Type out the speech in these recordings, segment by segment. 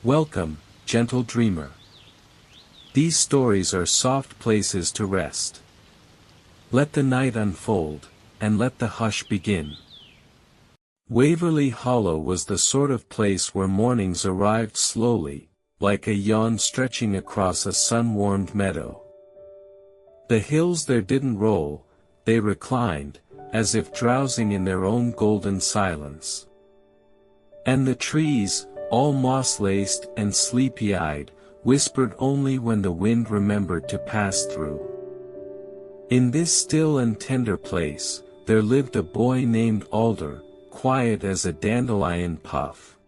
Welcome, gentle dreamer. These stories are soft places to rest. Let the night unfold, and let the hush begin. Waverly Hollow was the sort of place where mornings arrived slowly, like a yawn stretching across a sun-warmed meadow. The hills there didn't roll, they reclined, as if drowsing in their own golden silence. And the trees, all moss-laced and sleepy-eyed, whispered only when the wind remembered to pass through. In this still and tender place, there lived a boy named Alder, quiet as a dandelion puff.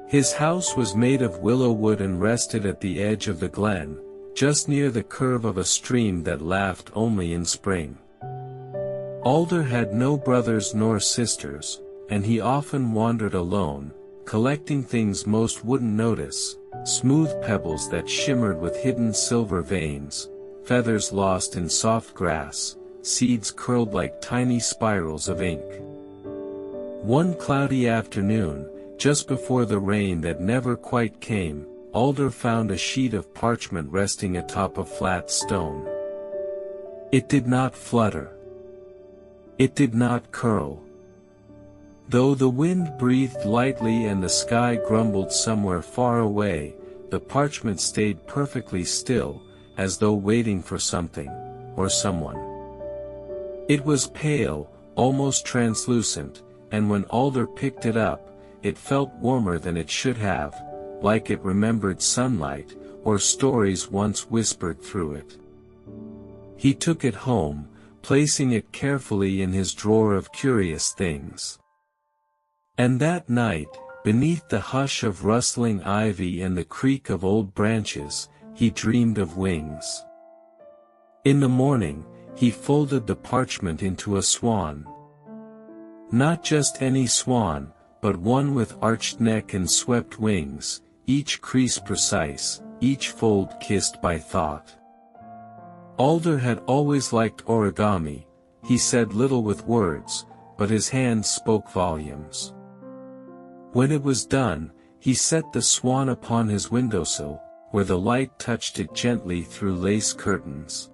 His house was made of willow wood and rested at the edge of the glen, just near the curve of a stream that laughed only in spring. Alder had no brothers nor sisters, and he often wandered alone, collecting things most wouldn't notice, smooth pebbles that shimmered with hidden silver veins, feathers lost in soft grass, seeds curled like tiny spirals of ink. One cloudy afternoon, just before the rain that never quite came, Alder found a sheet of parchment resting atop a flat stone. It did not flutter. It did not curl. Though the wind breathed lightly and the sky grumbled somewhere far away, the parchment stayed perfectly still, as though waiting for something, or someone. It was pale, almost translucent, and when Alder picked it up, it felt warmer than it should have, like it remembered sunlight, or stories once whispered through it. He took it home, placing it carefully in his drawer of curious things. And that night, beneath the hush of rustling ivy and the creak of old branches, he dreamed of wings. In the morning, he folded the parchment into a swan. Not just any swan, but one with arched neck and swept wings, each crease precise, each fold kissed by thought. Alder had always liked origami. He said little with words, but his hands spoke volumes. When it was done, he set the swan upon his windowsill, where the light touched it gently through lace curtains.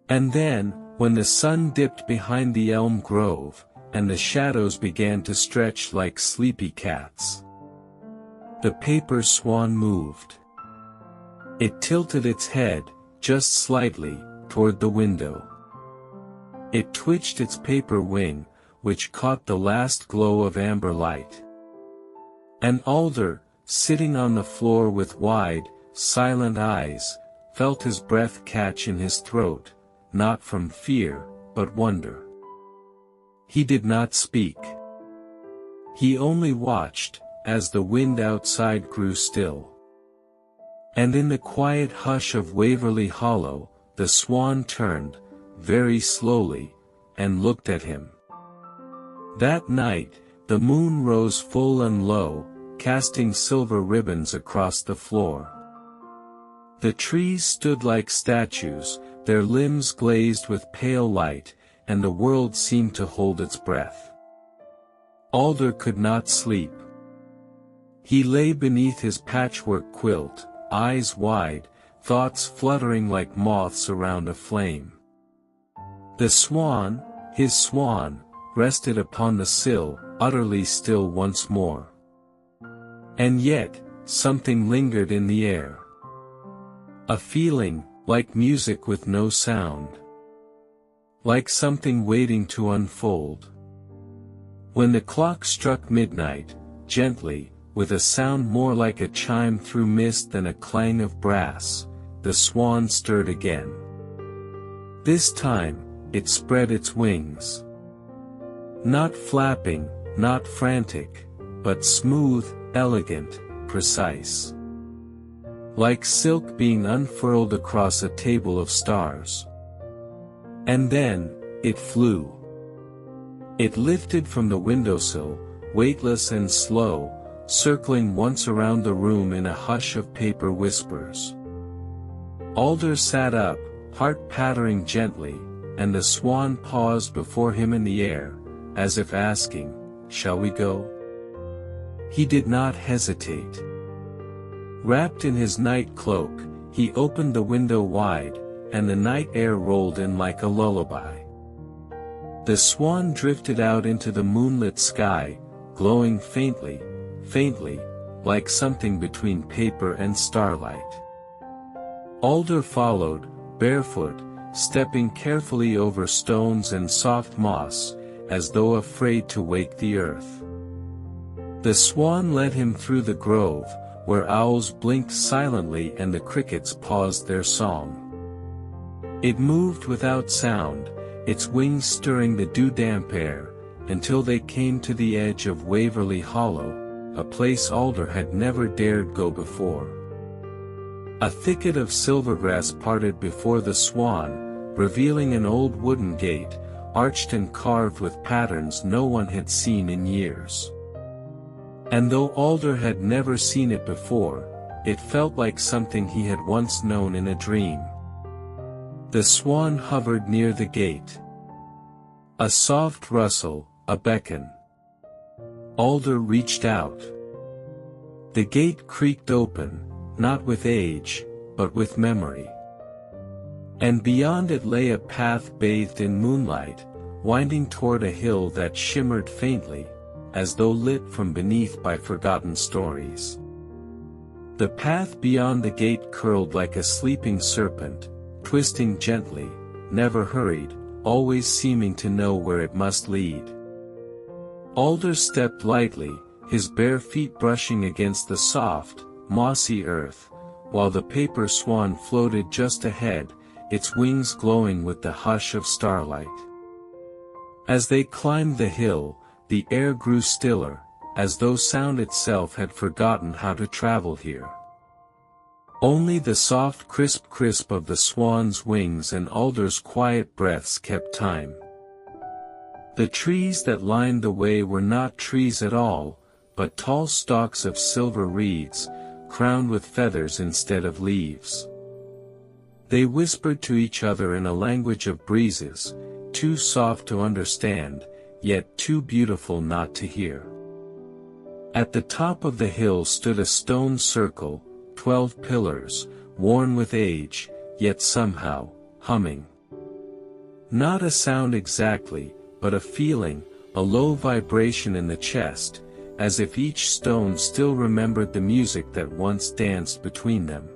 And then, when the sun dipped behind the elm grove, and the shadows began to stretch like sleepy cats, the paper swan moved. It tilted its head, just slightly, toward the window. It twitched its paper wing, which caught the last glow of amber light. And Alder, sitting on the floor with wide, silent eyes, felt his breath catch in his throat, not from fear, but wonder. He did not speak. He only watched, as the wind outside grew still. And in the quiet hush of Waverly Hollow, the swan turned, very slowly, and looked at him. That night, the moon rose full and low, casting silver ribbons across the floor. The trees stood like statues, their limbs glazed with pale light, and the world seemed to hold its breath. Alder could not sleep. He lay beneath his patchwork quilt, eyes wide, thoughts fluttering like moths around a flame. The swan, his swan, rested upon the sill, utterly still once more. And yet, something lingered in the air. A feeling, like music with no sound. Like something waiting to unfold. When the clock struck midnight, gently, with a sound more like a chime through mist than a clang of brass, the swan stirred again. This time, it spread its wings. Not flapping, not frantic, but smooth, elegant, precise. Like silk being unfurled across a table of stars. And then, it flew. It lifted from the windowsill, weightless and slow, circling once around the room in a hush of paper whispers. Alder sat up, heart pattering gently, and the swan paused before him in the air, as if asking, "Shall we go?" He did not hesitate. Wrapped in his night cloak, he opened the window wide, and the night air rolled in like a lullaby. The swan drifted out into the moonlit sky, glowing faintly, faintly, like something between paper and starlight. Alder followed, barefoot, stepping carefully over stones and soft moss, as though afraid to wake the earth. The swan led him through the grove, where owls blinked silently and the crickets paused their song. It moved without sound, its wings stirring the dew-damp air, until they came to the edge of Waverly Hollow, a place Alder had never dared go before. A thicket of silvergrass parted before the swan, revealing an old wooden gate, arched and carved with patterns no one had seen in years. And though Alder had never seen it before, it felt like something he had once known in a dream. The swan hovered near the gate. A soft rustle, a beckon. Alder reached out. The gate creaked open, not with age, but with memory. And beyond it lay a path bathed in moonlight, winding toward a hill that shimmered faintly, as though lit from beneath by forgotten stories. The path beyond the gate curled like a sleeping serpent, twisting gently, never hurried, always seeming to know where it must lead. Alder stepped lightly, his bare feet brushing against the soft, mossy earth, while the paper swan floated just ahead, its wings glowing with the hush of starlight. As they climbed the hill, the air grew stiller, as though sound itself had forgotten how to travel here. Only the soft crisp of the swan's wings and Alder's quiet breaths kept time. The trees that lined the way were not trees at all, but tall stalks of silver reeds, crowned with feathers instead of leaves. They whispered to each other in a language of breezes, too soft to understand, yet too beautiful not to hear. At the top of the hill stood a stone circle, 12 pillars, worn with age, yet somehow, humming. Not a sound exactly, but a feeling, a low vibration in the chest, as if each stone still remembered the music that once danced between them.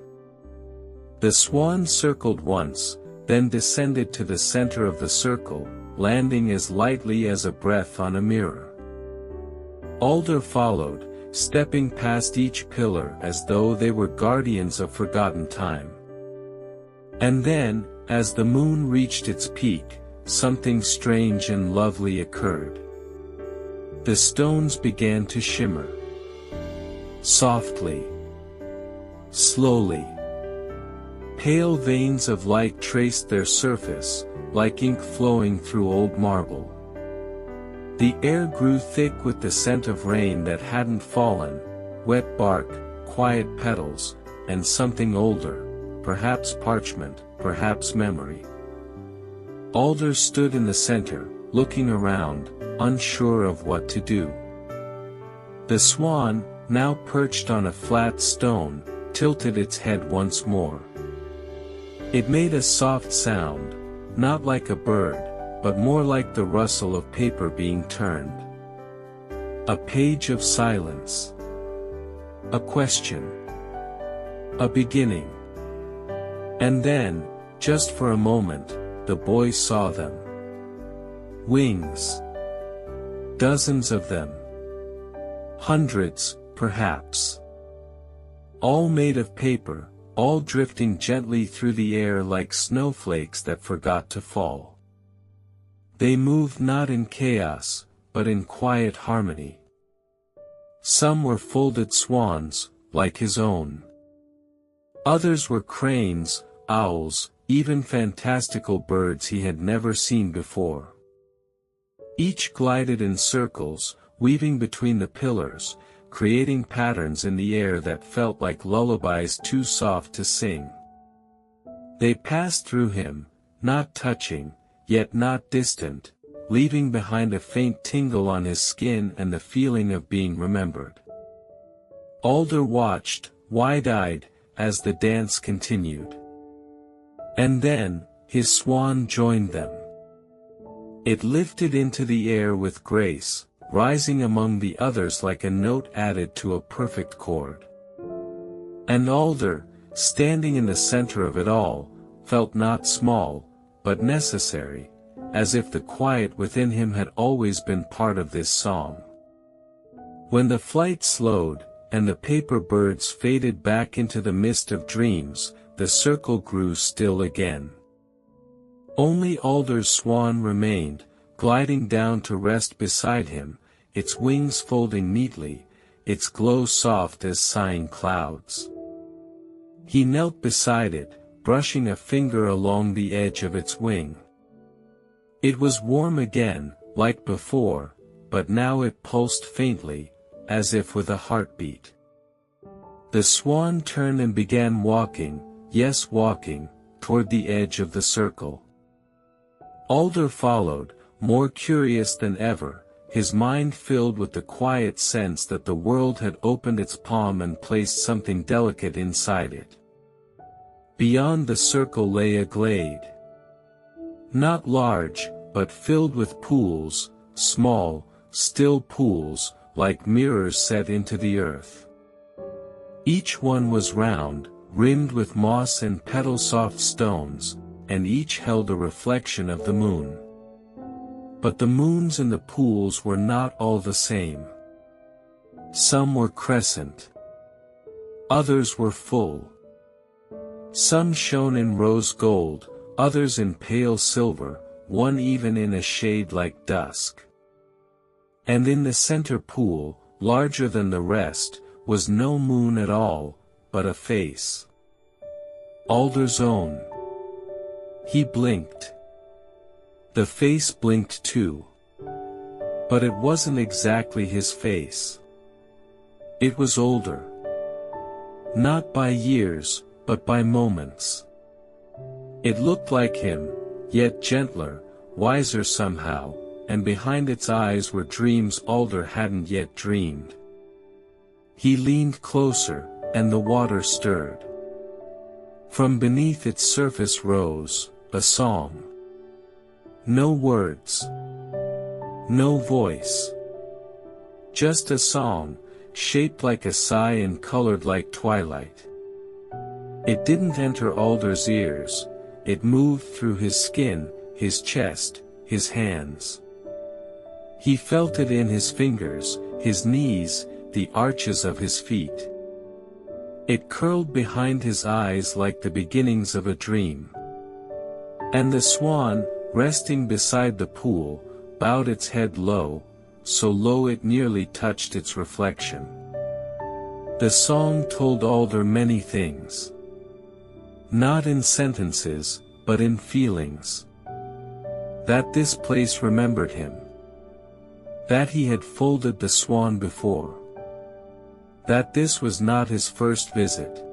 The swan circled once, then descended to the center of the circle, landing as lightly as a breath on a mirror. Alder followed, stepping past each pillar as though they were guardians of forgotten time. And then, as the moon reached its peak, something strange and lovely occurred. The stones began to shimmer. Softly. Slowly. Pale veins of light traced their surface, like ink flowing through old marble. The air grew thick with the scent of rain that hadn't fallen, wet bark, quiet petals, and something older, perhaps parchment, perhaps memory. Alder stood in the center, looking around, unsure of what to do. The swan, now perched on a flat stone, tilted its head once more. It made a soft sound, not like a bird, but more like the rustle of paper being turned. A page of silence. A question. A beginning. And then, just for a moment, the boy saw them. Wings. Dozens of them. Hundreds, perhaps. All made of paper, all drifting gently through the air like snowflakes that forgot to fall. They moved not in chaos, but in quiet harmony. Some were folded swans, like his own. Others were cranes, owls, even fantastical birds he had never seen before. Each glided in circles, weaving between the pillars, creating patterns in the air that felt like lullabies too soft to sing. They passed through him, not touching, yet not distant, leaving behind a faint tingle on his skin and the feeling of being remembered. Alder watched, wide-eyed, as the dance continued. And then, his swan joined them. It lifted into the air with grace, rising among the others like a note added to a perfect chord. And Alder, standing in the center of it all, felt not small, but necessary, as if the quiet within him had always been part of this song. When the flight slowed, and the paper birds faded back into the mist of dreams, the circle grew still again. Only Alder's swan remained, gliding down to rest beside him, its wings folding neatly, its glow soft as sighing clouds. He knelt beside it, brushing a finger along the edge of its wing. It was warm again, like before, but now it pulsed faintly, as if with a heartbeat. The swan turned and began walking, yes walking, toward the edge of the circle. Alder followed, more curious than ever, his mind filled with the quiet sense that the world had opened its palm and placed something delicate inside it. Beyond the circle lay a glade. Not large, but filled with pools, small, still pools, like mirrors set into the earth. Each one was round, rimmed with moss and petal-soft stones, and each held a reflection of the moon. But the moons in the pools were not all the same. Some were crescent. Others were full. Some shone in rose gold, others in pale silver, one even in a shade like dusk. And in the center pool, larger than the rest, was no moon at all, but a face. Alder's own. He blinked. The face blinked too. But it wasn't exactly his face. It was older. Not by years, but by moments. It looked like him, yet gentler, wiser somehow, and behind its eyes were dreams Alder hadn't yet dreamed. He leaned closer, and the water stirred. From beneath its surface rose a song. No words. No voice. Just a song, shaped like a sigh and colored like twilight. It didn't enter Alder's ears, it moved through his skin, his chest, his hands. He felt it in his fingers, his knees, the arches of his feet. It curled behind his eyes like the beginnings of a dream. And the swan, resting beside the pool, bowed its head low, so low it nearly touched its reflection. The song told Alder many things. Not in sentences, but in feelings. That this place remembered him. That he had folded the swan before. That this was not his first visit.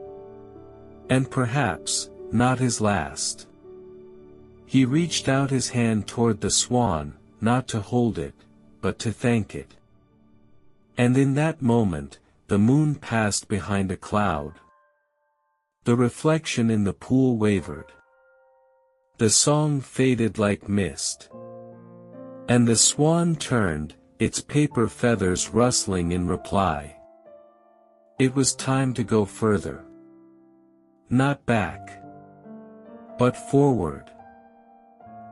And perhaps, not his last. He reached out his hand toward the swan, not to hold it, but to thank it. And in that moment, the moon passed behind a cloud. The reflection in the pool wavered. The song faded like mist. And the swan turned, its paper feathers rustling in reply. It was time to go further. Not back. But forward.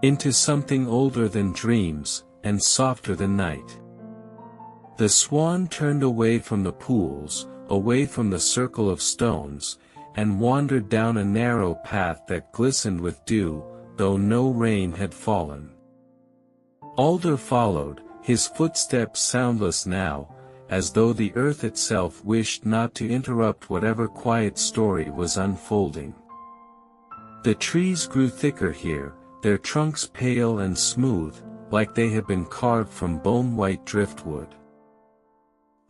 Into something older than dreams, and softer than night. The swan turned away from the pools, away from the circle of stones, and wandered down a narrow path that glistened with dew, though no rain had fallen. Alder followed, his footsteps soundless now, as though the earth itself wished not to interrupt whatever quiet story was unfolding. The trees grew thicker here, their trunks pale and smooth, like they had been carved from bone-white driftwood.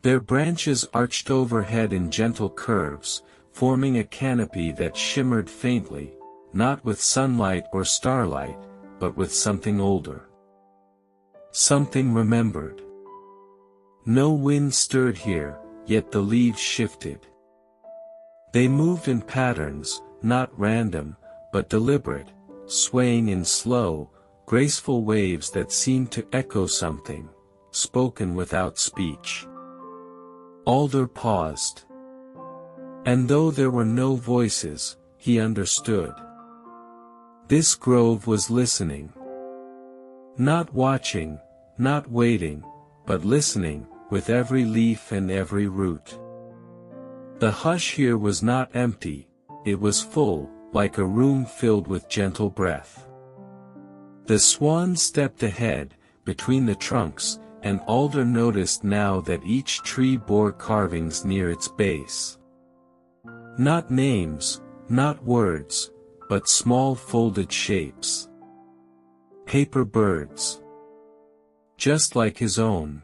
Their branches arched overhead in gentle curves, forming a canopy that shimmered faintly, not with sunlight or starlight, but with something older. Something remembered. No wind stirred here, yet the leaves shifted. They moved in patterns, not random, but deliberate, swaying in slow, graceful waves that seemed to echo something, spoken without speech. Alder paused. And though there were no voices, he understood. This grove was listening. Not watching, not waiting, but listening, with every leaf and every root. The hush here was not empty, it was full, like a room filled with gentle breath. The swan stepped ahead, between the trunks, and Alder noticed now that each tree bore carvings near its base. Not names, not words, but small folded shapes. Paper birds. Just like his own.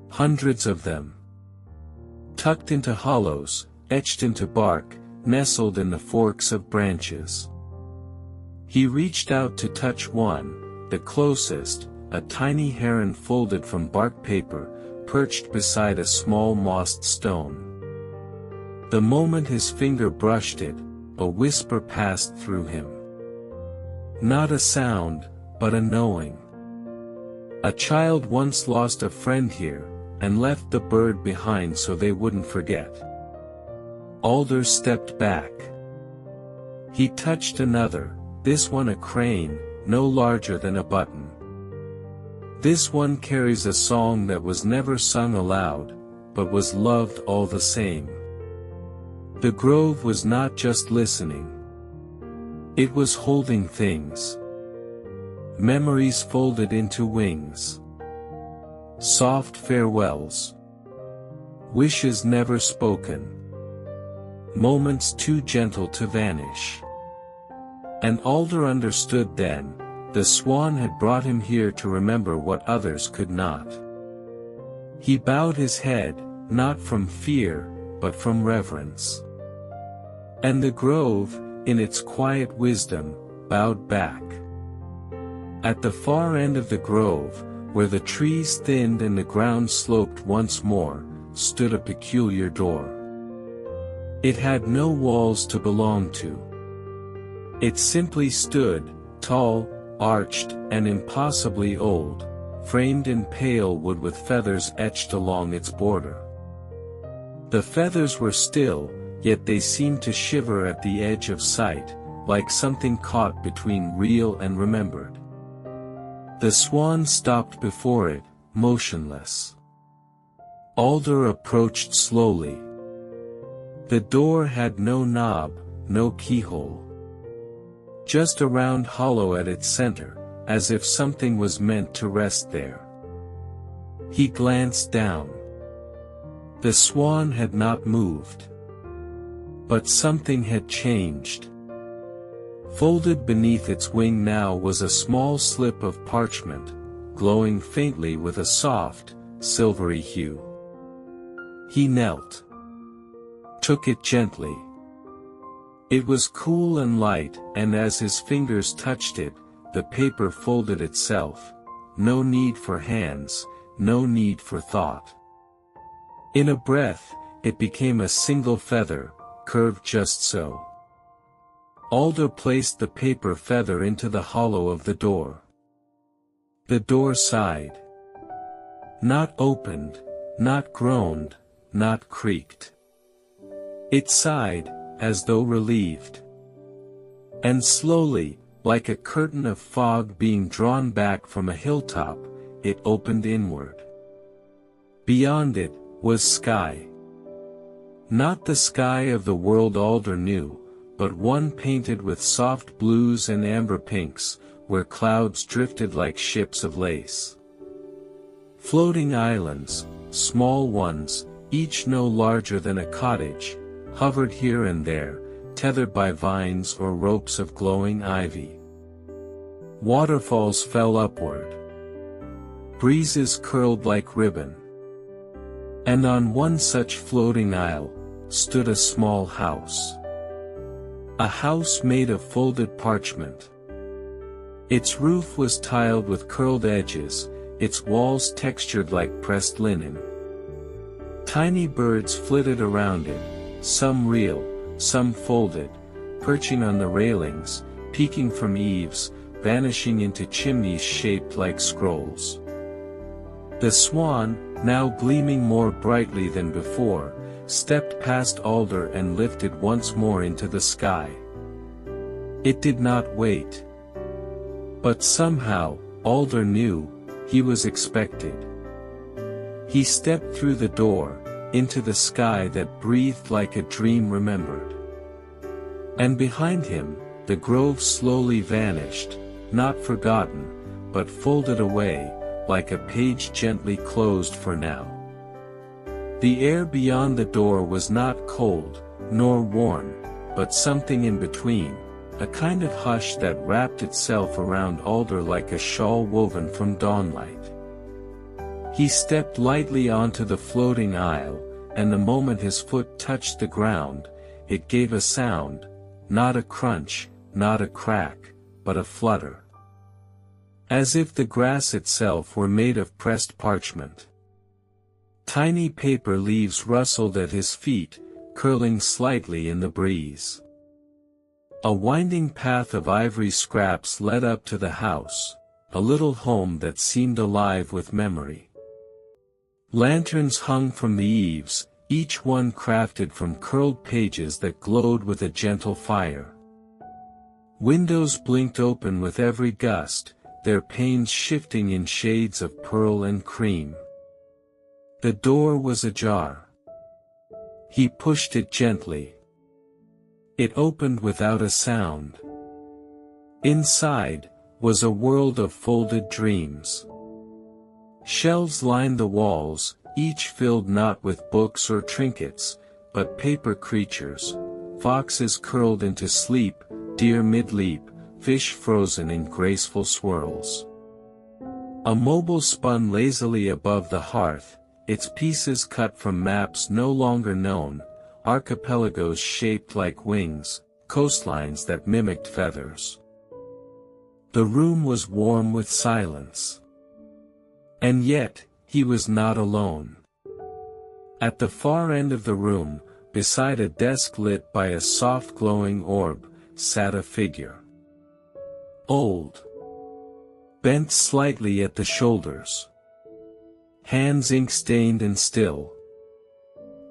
Hundreds of them. Tucked into hollows, etched into bark, nestled in the forks of branches. He reached out to touch one, the closest, a tiny heron folded from bark paper, perched beside a small mossed stone. The moment his finger brushed it, a whisper passed through him. Not a sound, but a knowing. A child once lost a friend here, and left the bird behind so they wouldn't forget. Alder stepped back. He touched another, this one a crane, no larger than a button. This one carries a song that was never sung aloud, but was loved all the same. The grove was not just listening. It was holding things. Memories folded into wings. Soft farewells. Wishes never spoken. Moments too gentle to vanish. And Alder understood then, the swan had brought him here to remember what others could not. He bowed his head, not from fear, but from reverence. And the grove, in its quiet wisdom, bowed back. At the far end of the grove, where the trees thinned and the ground sloped once more, stood a peculiar door. It had no walls to belong to. It simply stood, tall, arched, and impossibly old, framed in pale wood with feathers etched along its border. The feathers were still, yet they seemed to shiver at the edge of sight, like something caught between real and remembered. The swan stopped before it, motionless. Alder approached slowly. The door had no knob, no keyhole. Just a round hollow at its center, as if something was meant to rest there. He glanced down. The swan had not moved. But something had changed. Folded beneath its wing now was a small slip of parchment, glowing faintly with a soft, silvery hue. He knelt. Took it gently. It was cool and light, and as his fingers touched it, the paper folded itself. No need for hands, no need for thought. In a breath, it became a single feather, curved just so. Alder placed the paper feather into the hollow of the door. The door sighed. Not opened, not groaned, not creaked. It sighed, as though relieved. And slowly, like a curtain of fog being drawn back from a hilltop, it opened inward. Beyond it, was sky. Not the sky of the world Alder knew, but one painted with soft blues and amber pinks, where clouds drifted like ships of lace. Floating islands, small ones, each no larger than a cottage, hovered here and there, tethered by vines or ropes of glowing ivy. Waterfalls fell upward. Breezes curled like ribbon. And on one such floating isle, stood a small house. A house made of folded parchment. Its roof was tiled with curled edges, its walls textured like pressed linen. Tiny birds flitted around it, some real, some folded, perching on the railings, peeking from eaves, vanishing into chimneys shaped like scrolls. The swan, now gleaming more brightly than before, stepped past Alder and lifted once more into the sky. It did not wait. But somehow, Alder knew, he was expected. He stepped through the door, into the sky that breathed like a dream remembered. And behind him, the grove slowly vanished, not forgotten, but folded away, like a page gently closed for now. The air beyond the door was not cold, nor warm, but something in between, a kind of hush that wrapped itself around Alder like a shawl woven from dawnlight. He stepped lightly onto the floating aisle, and the moment his foot touched the ground, it gave a sound, not a crunch, not a crack, but a flutter. As if the grass itself were made of pressed parchment. Tiny paper leaves rustled at his feet, curling slightly in the breeze. A winding path of ivory scraps led up to the house, a little home that seemed alive with memory. Lanterns hung from the eaves, each one crafted from curled pages that glowed with a gentle fire. Windows blinked open with every gust, their panes shifting in shades of pearl and cream. The door was ajar. He pushed it gently. It opened without a sound. Inside, was a world of folded dreams. Shelves lined the walls, each filled not with books or trinkets, but paper creatures, foxes curled into sleep, deer mid-leap, fish frozen in graceful swirls. A mobile spun lazily above the hearth, its pieces cut from maps no longer known, archipelagos shaped like wings, coastlines that mimicked feathers. The room was warm with silence. And yet, he was not alone. At the far end of the room, beside a desk lit by a soft glowing orb, sat a figure. Old. Bent slightly at the shoulders. Hands ink-stained and still.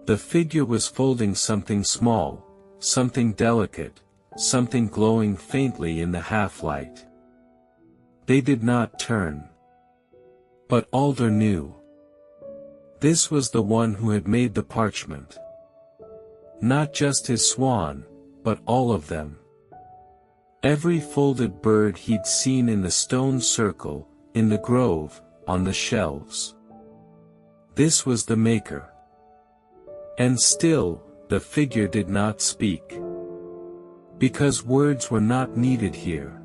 The figure was folding something small, something delicate, something glowing faintly in the half-light. They did not turn. But Alder knew. This was the one who had made the parchment. Not just his swan, but all of them. Every folded bird he'd seen in the stone circle, in the grove, on the shelves. This was the maker. And still, the figure did not speak. Because words were not needed here.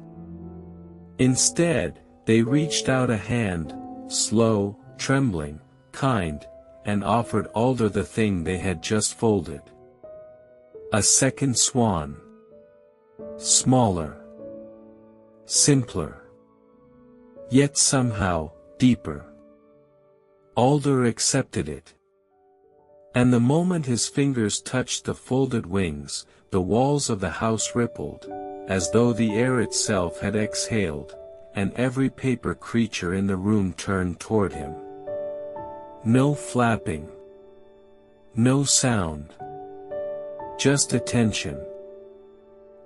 Instead, they reached out a hand, slow, trembling, kind, and offered Alder the thing they had just folded. A second swan. Smaller. Simpler. Yet somehow, deeper. Alder accepted it. And the moment his fingers touched the folded wings, the walls of the house rippled, as though the air itself had exhaled, and every paper creature in the room turned toward him. No flapping. No sound. Just attention.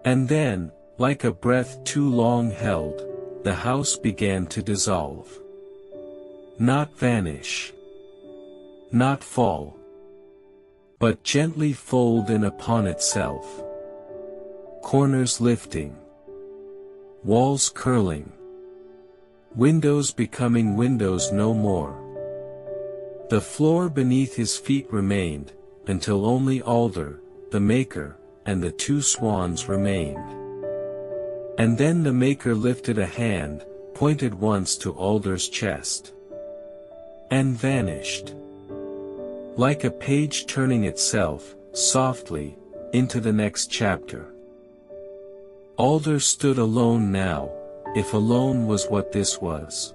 And then, like a breath too long held, the house began to dissolve. Not vanish. Not fall. But gently fold in upon itself. Corners lifting. Walls curling. Windows becoming windows no more. The floor beneath his feet remained, until only Alder, the maker, and the two swans remained. And then the maker lifted a hand, pointed once to Alder's chest. And vanished. Like a page turning itself, softly, into the next chapter. Alder stood alone now, if alone was what this was.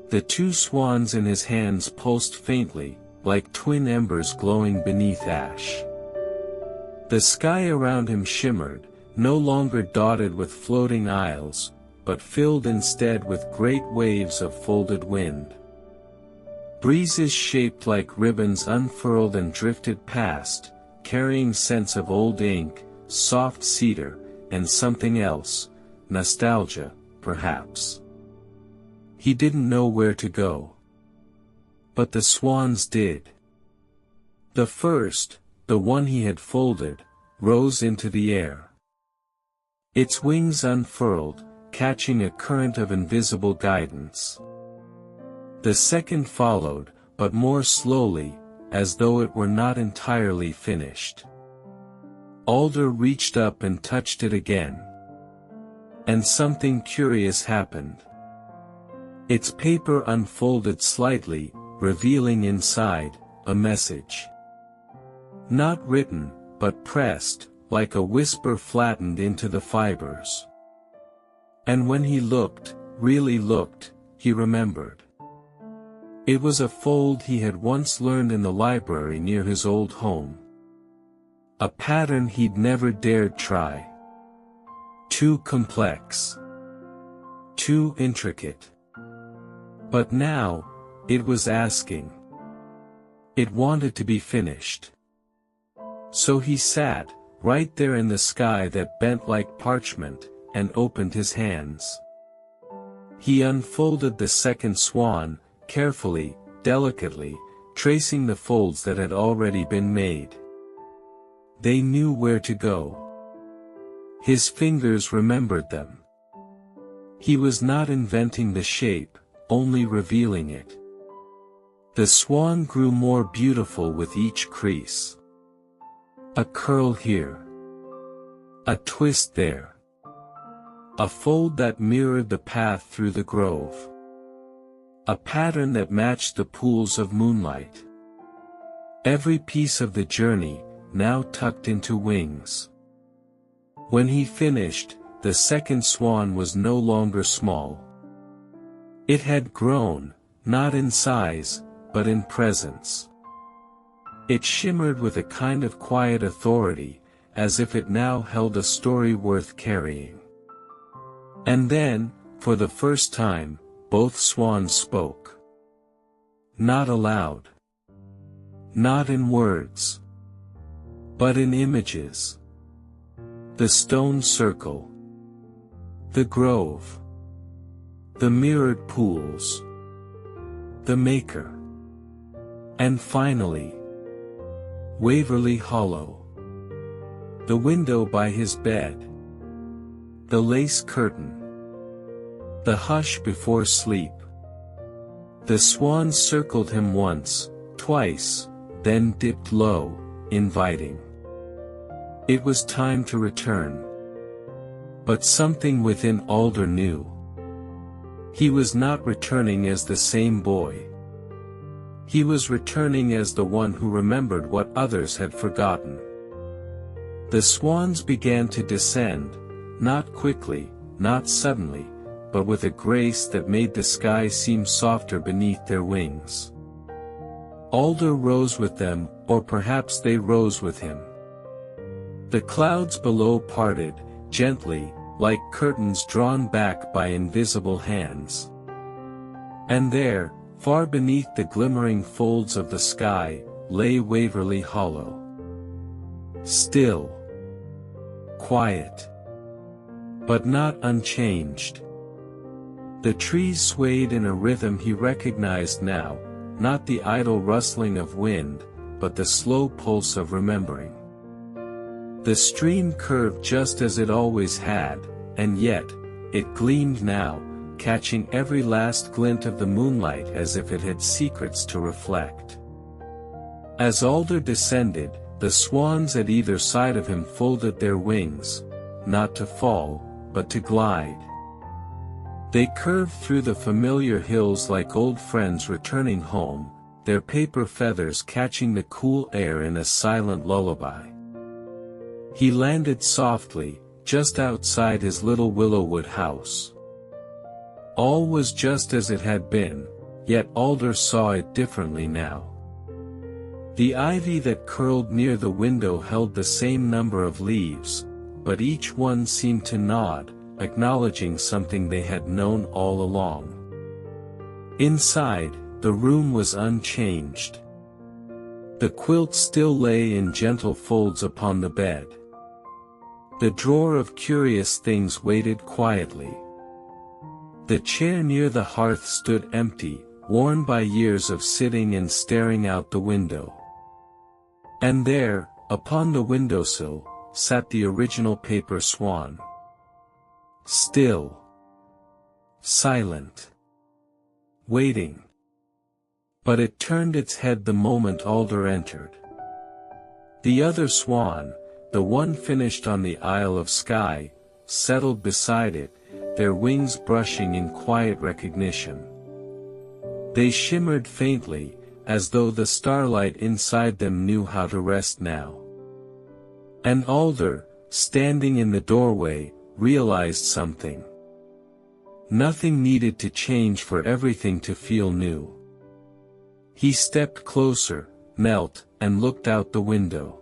The two swans in his hands pulsed faintly, like twin embers glowing beneath ash. The sky around him shimmered, no longer dotted with floating isles, but filled instead with great waves of folded wind. Breezes shaped like ribbons unfurled and drifted past, carrying scents of old ink, soft cedar, and something else, nostalgia, perhaps. He didn't know where to go. But the swans did. The first, the one he had folded, rose into the air. Its wings unfurled, catching a current of invisible guidance. The second followed, but more slowly, as though it were not entirely finished. Alder reached up and touched it again. And something curious happened. Its paper unfolded slightly, revealing inside, a message. Not written, but pressed, like a whisper flattened into the fibers. And when he looked, really looked, he remembered. It was a fold he had once learned in the library near his old home. A pattern he'd never dared try. Too complex. Too intricate. But now, it was asking. It wanted to be finished. So he sat, right there in the sky that bent like parchment, and opened his hands. He unfolded the second swan, carefully, delicately, tracing the folds that had already been made. They knew where to go. His fingers remembered them. He was not inventing the shape, only revealing it. The swan grew more beautiful with each crease. A curl here. A twist there. A fold that mirrored the path through the grove. A pattern that matched the pools of moonlight. Every piece of the journey, now tucked into wings. When he finished, the second swan was no longer small. It had grown, not in size, but in presence. It shimmered with a kind of quiet authority, as if it now held a story worth carrying. And then, for the first time, both swans spoke. Not aloud. Not in words. But in images. The stone circle. The grove. The mirrored pools. The maker. And finally, Waverly Hollow. The window by his bed. The lace curtain. The hush before sleep. The swans circled him once, twice, then dipped low, inviting. It was time to return. But something within Alder knew. He was not returning as the same boy. He was returning as the one who remembered what others had forgotten. The swans began to descend, not quickly, not suddenly, but with a grace that made the sky seem softer beneath their wings. Alder rose with them, or perhaps they rose with him. The clouds below parted, gently, like curtains drawn back by invisible hands. And there, far beneath the glimmering folds of the sky, lay Waverly Hollow. Still. Quiet. But not unchanged. The trees swayed in a rhythm he recognized now, not the idle rustling of wind, but the slow pulse of remembering. The stream curved just as it always had, and yet, it gleamed now, catching every last glint of the moonlight as if it had secrets to reflect. As Alder descended, the swans at either side of him folded their wings, not to fall, but to glide. They curved through the familiar hills like old friends returning home, their paper feathers catching the cool air in a silent lullaby. He landed softly, just outside his little Willowwood house. All was just as it had been, yet Alder saw it differently now. The ivy that curled near the window held the same number of leaves, but each one seemed to nod, acknowledging something they had known all along. Inside, the room was unchanged. The quilt still lay in gentle folds upon the bed. The drawer of curious things waited quietly. The chair near the hearth stood empty, worn by years of sitting and staring out the window. And there, upon the windowsill, sat the original paper swan. Still. Silent. Waiting. But it turned its head the moment Alder entered. The other swan, the one finished on the Isle of Skye, settled beside it, their wings brushing in quiet recognition. They shimmered faintly, as though the starlight inside them knew how to rest now. And Alder, standing in the doorway, realized something. Nothing needed to change for everything to feel new. He stepped closer, knelt, and looked out the window.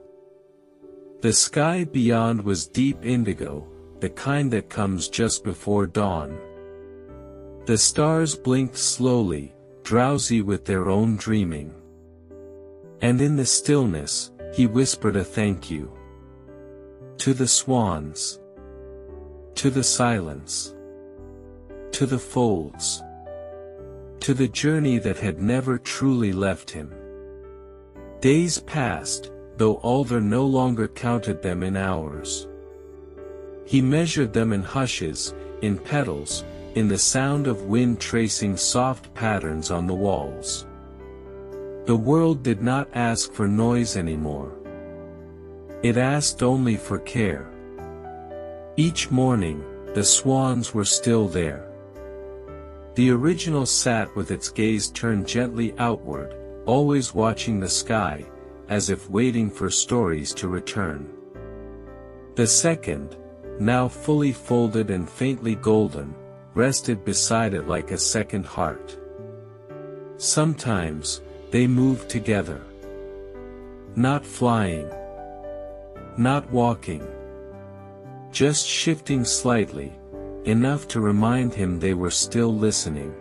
The sky beyond was deep indigo, the kind that comes just before dawn. The stars blinked slowly, drowsy with their own dreaming. And in the stillness, he whispered a thank you. To the swans. To the silence. To the folds. To the journey that had never truly left him. Days passed, though Alder no longer counted them in hours. He measured them in hushes, in petals, in the sound of wind tracing soft patterns on the walls. The world did not ask for noise anymore. It asked only for care. Each morning, the swans were still there. The original sat with its gaze turned gently outward, always watching the sky, as if waiting for stories to return. The second, now fully folded and faintly golden, rested beside it like a second heart. Sometimes, they moved together. Not flying. Not walking. Just shifting slightly, enough to remind him they were still listening.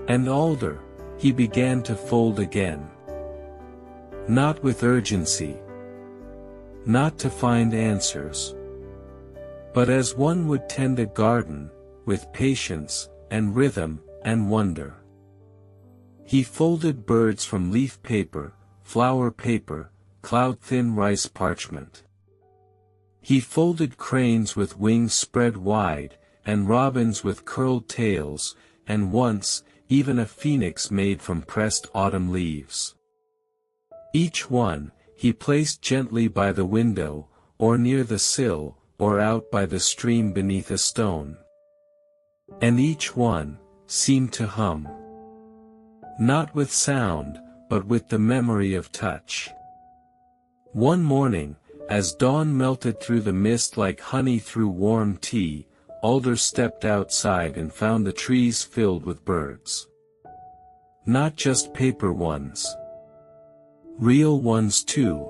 And Alder, he began to fold again. Not with urgency. Not to find answers. But as one would tend a garden, with patience, and rhythm, and wonder. He folded birds from leaf paper, flower paper, cloud-thin rice parchment. He folded cranes with wings spread wide, and robins with curled tails, and once, even a phoenix made from pressed autumn leaves. Each one, he placed gently by the window, or near the sill, or out by the stream beneath a stone. And each one, seemed to hum. Not with sound, but with the memory of touch. One morning, as dawn melted through the mist like honey through warm tea, Alder stepped outside and found the trees filled with birds. Not just paper ones. Real ones too.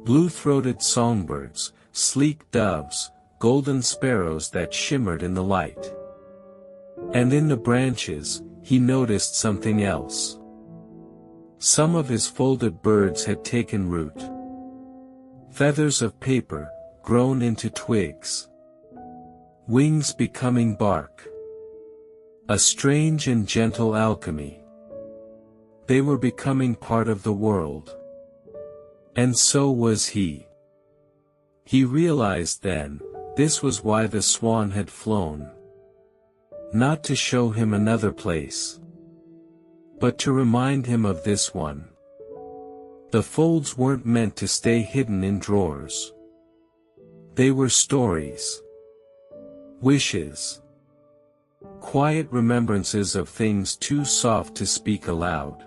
Blue-throated songbirds, sleek doves, golden sparrows that shimmered in the light. And in the branches, he noticed something else. Some of his folded birds had taken root. Feathers of paper, grown into twigs. Wings becoming bark. A strange and gentle alchemy. They were becoming part of the world. And so was he. He realized then, this was why the swan had flown. Not to show him another place, but to remind him of this one. The folds weren't meant to stay hidden in drawers. They were stories. Wishes. Quiet remembrances of things too soft to speak aloud.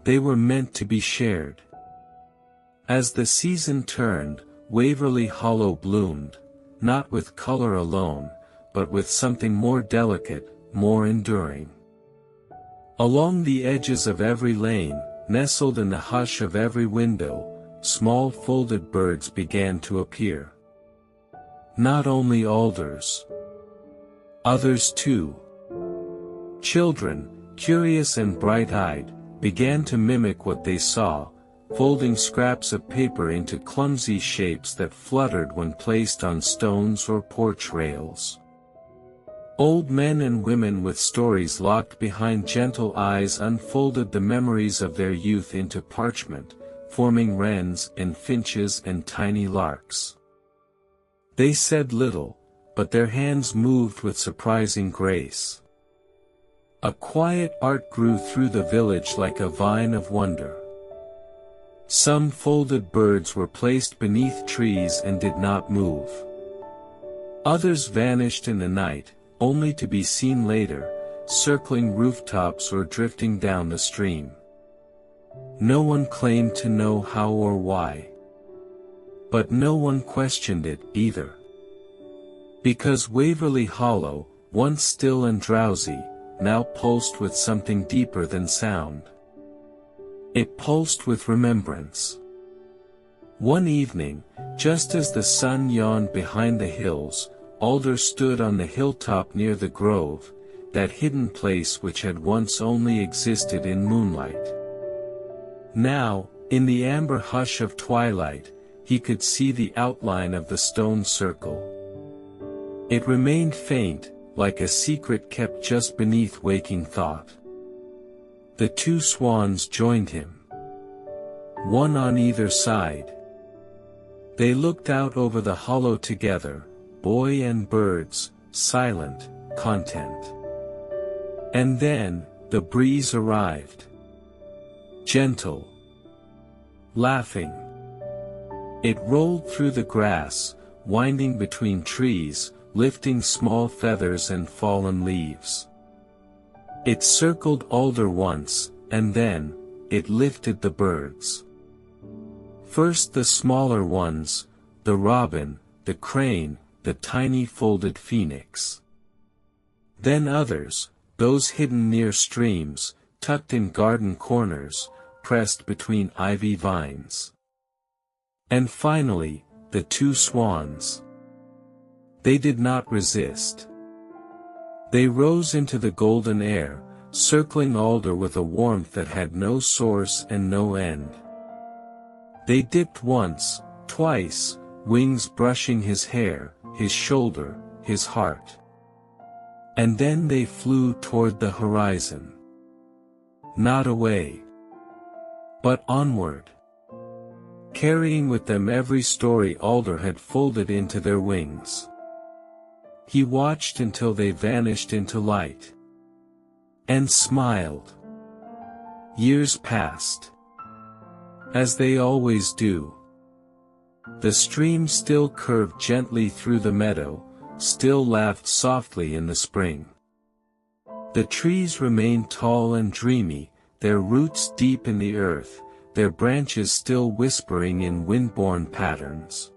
They were meant to be shared. As the season turned, Waverly Hollow bloomed, not with color alone, but with something more delicate, more enduring. Along the edges of every lane, nestled in the hush of every window, small folded birds began to appear. Not only alders. Others too. Children, curious and bright-eyed, began to mimic what they saw, folding scraps of paper into clumsy shapes that fluttered when placed on stones or porch rails. Old men and women with stories locked behind gentle eyes unfolded the memories of their youth into parchment, forming wrens and finches and tiny larks. They said little, but their hands moved with surprising grace. A quiet art grew through the village like a vine of wonder. Some folded birds were placed beneath trees and did not move. Others vanished in the night, only to be seen later, circling rooftops or drifting down the stream. No one claimed to know how or why. But no one questioned it either. Because Waverly Hollow, once still and drowsy, now pulsed with something deeper than sound. It pulsed with remembrance. One evening, just as the sun yawned behind the hills, Alder stood on the hilltop near the grove, that hidden place which had once only existed in moonlight. Now, in the amber hush of twilight, he could see the outline of the stone circle. It remained faint, like a secret kept just beneath waking thought. The two swans joined him. One on either side. They looked out over the hollow together, boy and birds, silent, content. And then, the breeze arrived. Gentle. Laughing. It rolled through the grass, winding between trees, lifting small feathers and fallen leaves. It circled Alder once, and then, it lifted the birds. First the smaller ones, the robin, the crane, the tiny folded phoenix. Then others, those hidden near streams, tucked in garden corners, pressed between ivy vines. And finally, the two swans. They did not resist. They rose into the golden air, circling Alder with a warmth that had no source and no end. They dipped once, twice, wings brushing his hair, his shoulder, his heart. And then they flew toward the horizon. Not away, but onward. Carrying with them every story Alder had folded into their wings. He watched until they vanished into light. And smiled. Years passed. As they always do. The stream still curved gently through the meadow, still laughed softly in the spring. The trees remained tall and dreamy, their roots deep in the earth, their branches still whispering in wind-borne patterns.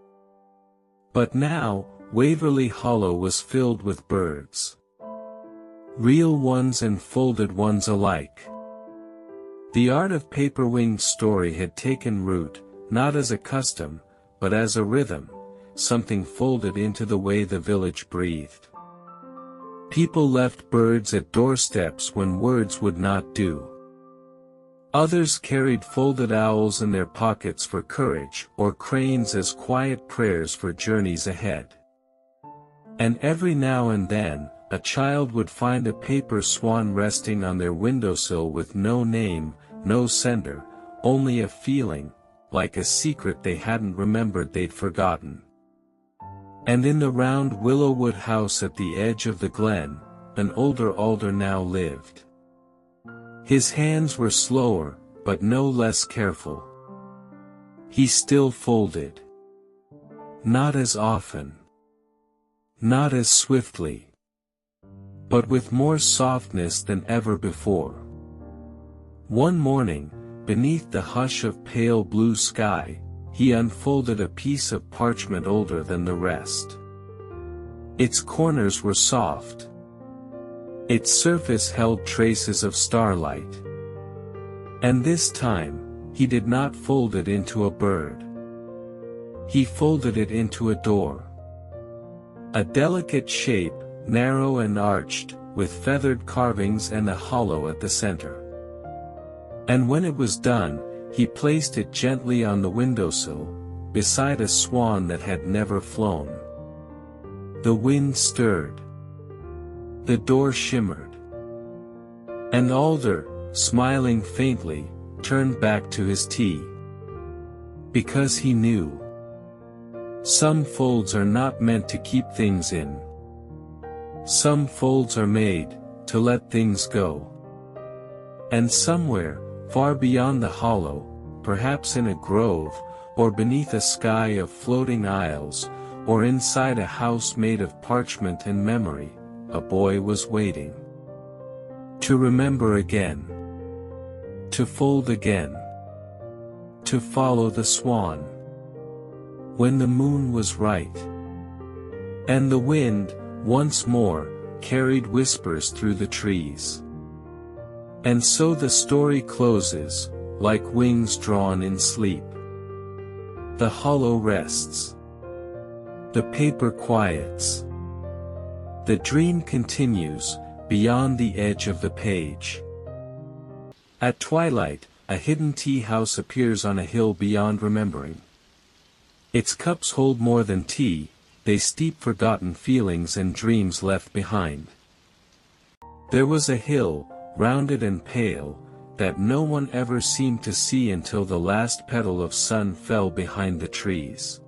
But now, Waverly Hollow was filled with birds. Real ones and folded ones alike. The art of paper-winged story had taken root, not as a custom, but as a rhythm, something folded into the way the village breathed. People left birds at doorsteps when words would not do. Others carried folded owls in their pockets for courage, or cranes as quiet prayers for journeys ahead. And every now and then, a child would find a paper swan resting on their windowsill with no name, no sender, only a feeling, like a secret they hadn't remembered they'd forgotten. And in the round willow-wood house at the edge of the glen, an older Alder now lived. His hands were slower, but no less careful. He still folded. Not as often. Not as swiftly. But with more softness than ever before. One morning, beneath the hush of pale blue sky, he unfolded a piece of parchment older than the rest. Its corners were soft. Its surface held traces of starlight. And this time, he did not fold it into a bird. He folded it into a door. A delicate shape, narrow and arched, with feathered carvings and a hollow at the center. And when it was done, he placed it gently on the windowsill, beside a swan that had never flown. The wind stirred. The door shimmered. And Alder, smiling faintly, turned back to his tea. Because he knew. Some folds are not meant to keep things in. Some folds are made to let things go. And somewhere, far beyond the hollow, perhaps in a grove, or beneath a sky of floating isles, or inside a house made of parchment and memory, a boy was waiting. To remember again. To fold again. To follow the swan. When the moon was right. And the wind, once more, carried whispers through the trees. And so the story closes, like wings drawn in sleep. The hollow rests. The paper quiets. The dream continues, beyond the edge of the page. At twilight, a hidden tea house appears on a hill beyond remembering. Its cups hold more than tea, they steep forgotten feelings and dreams left behind. There was a hill, rounded and pale, that no one ever seemed to see until the last petal of sun fell behind the trees.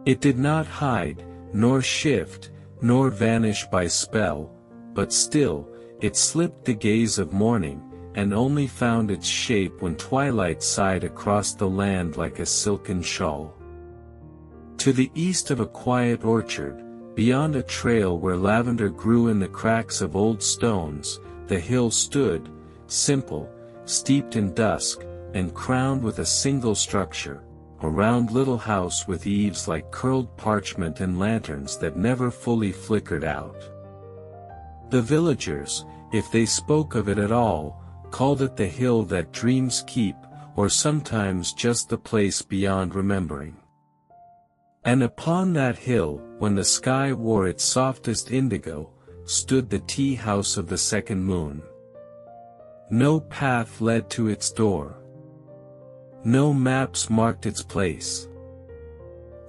It did not hide, nor shift, nor vanish by spell, but still, it slipped the gaze of morning, and only found its shape when twilight sighed across the land like a silken shawl. To the east of a quiet orchard, beyond a trail where lavender grew in the cracks of old stones, the hill stood, simple, steeped in dusk, and crowned with a single structure, a round little house with eaves like curled parchment and lanterns that never fully flickered out. The villagers, if they spoke of it at all, called it the hill that dreams keep, or sometimes just the place beyond remembering. And upon that hill, when the sky wore its softest indigo, stood the tea house of the second moon. No path led to its door. No maps marked its place.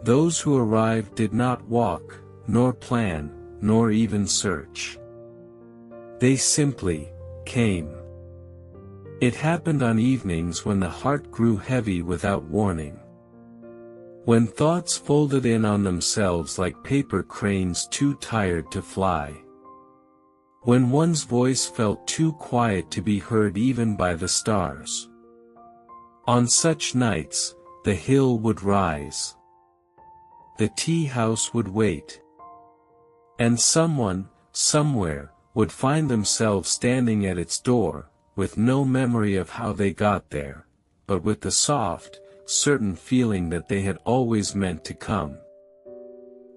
Those who arrived did not walk, nor plan, nor even search. They simply came. It happened on evenings when the heart grew heavy without warning. When thoughts folded in on themselves like paper cranes too tired to fly. When one's voice felt too quiet to be heard even by the stars. On such nights, the hill would rise. The tea house would wait. And someone, somewhere, would find themselves standing at its door, with no memory of how they got there, but with the soft, certain feeling that they had always meant to come.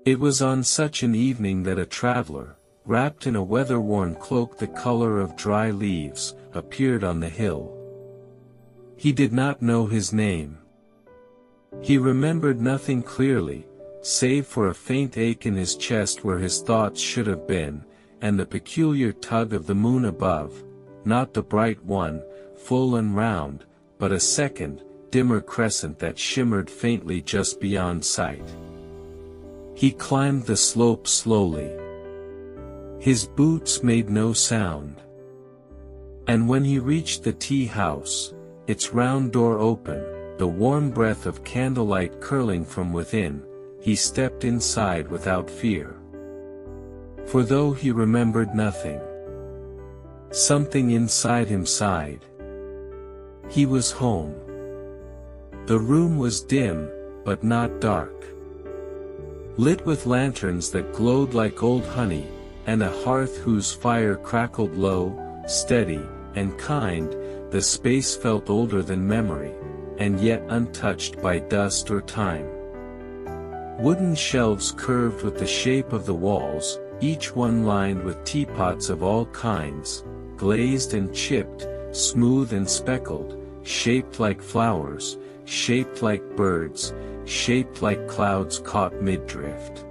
It was on such an evening that a traveler, wrapped in a weather-worn cloak the color of dry leaves, appeared on the hill. He did not know his name. He remembered nothing clearly, save for a faint ache in his chest where his thoughts should have been, and the peculiar tug of the moon above, not the bright one, full and round, but a second, dimmer crescent that shimmered faintly just beyond sight. He climbed the slope slowly. His boots made no sound. And when he reached the tea house, its round door open, the warm breath of candlelight curling from within, he stepped inside without fear. For though he remembered nothing, something inside him sighed. He was home. The room was dim, but not dark. Lit with lanterns that glowed like old honey, and a hearth whose fire crackled low, steady, and kind, the space felt older than memory, and yet untouched by dust or time. Wooden shelves curved with the shape of the walls, each one lined with teapots of all kinds, glazed and chipped, smooth and speckled, shaped like flowers, shaped like birds, shaped like clouds caught mid-drift.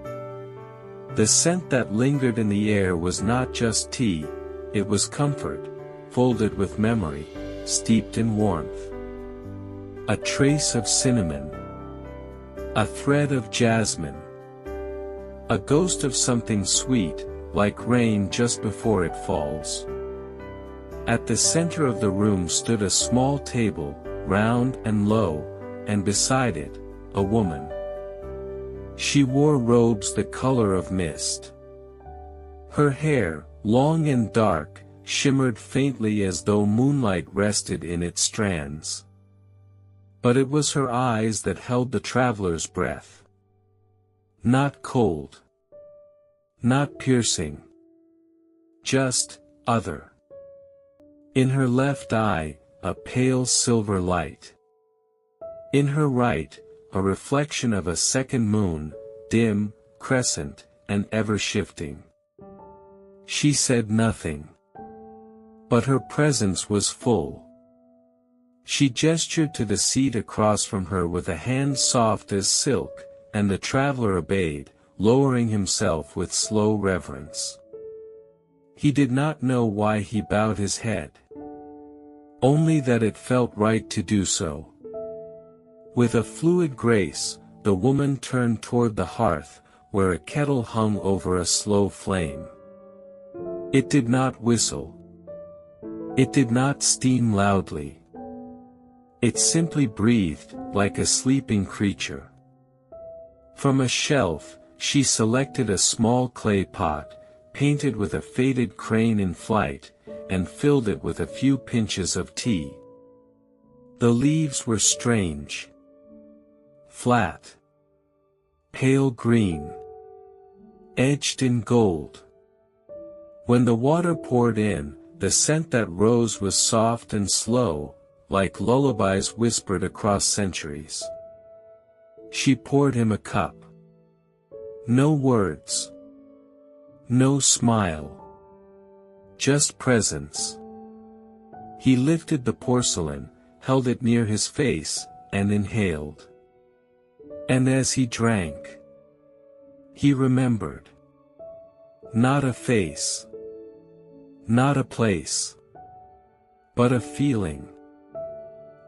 The scent that lingered in the air was not just tea, it was comfort, folded with memory, steeped in warmth. A trace of cinnamon. A thread of jasmine. A ghost of something sweet, like rain just before it falls. At the center of the room stood a small table, round and low, and beside it, a woman. She wore robes the color of mist. Her hair, long and dark, shimmered faintly as though moonlight rested in its strands. But it was her eyes that held the traveler's breath. Not cold. Not piercing. Just, other. In her left eye, a pale silver light. In her right, a reflection of a second moon, dim, crescent, and ever-shifting. She said nothing. But her presence was full. She gestured to the seat across from her with a hand soft as silk, and the traveler obeyed, lowering himself with slow reverence. He did not know why he bowed his head. Only that it felt right to do so. With a fluid grace, the woman turned toward the hearth, where a kettle hung over a slow flame. It did not whistle. It did not steam loudly. It simply breathed, like a sleeping creature. From a shelf, she selected a small clay pot, painted with a faded crane in flight, and filled it with a few pinches of tea. The leaves were strange. Flat. Pale green. Edged in gold. When the water poured in, the scent that rose was soft and slow, like lullabies whispered across centuries. She poured him a cup. No words. No smile. Just presence. He lifted the porcelain, held it near his face, and inhaled. And as he drank, he remembered. Not a face. Not a place. But a feeling.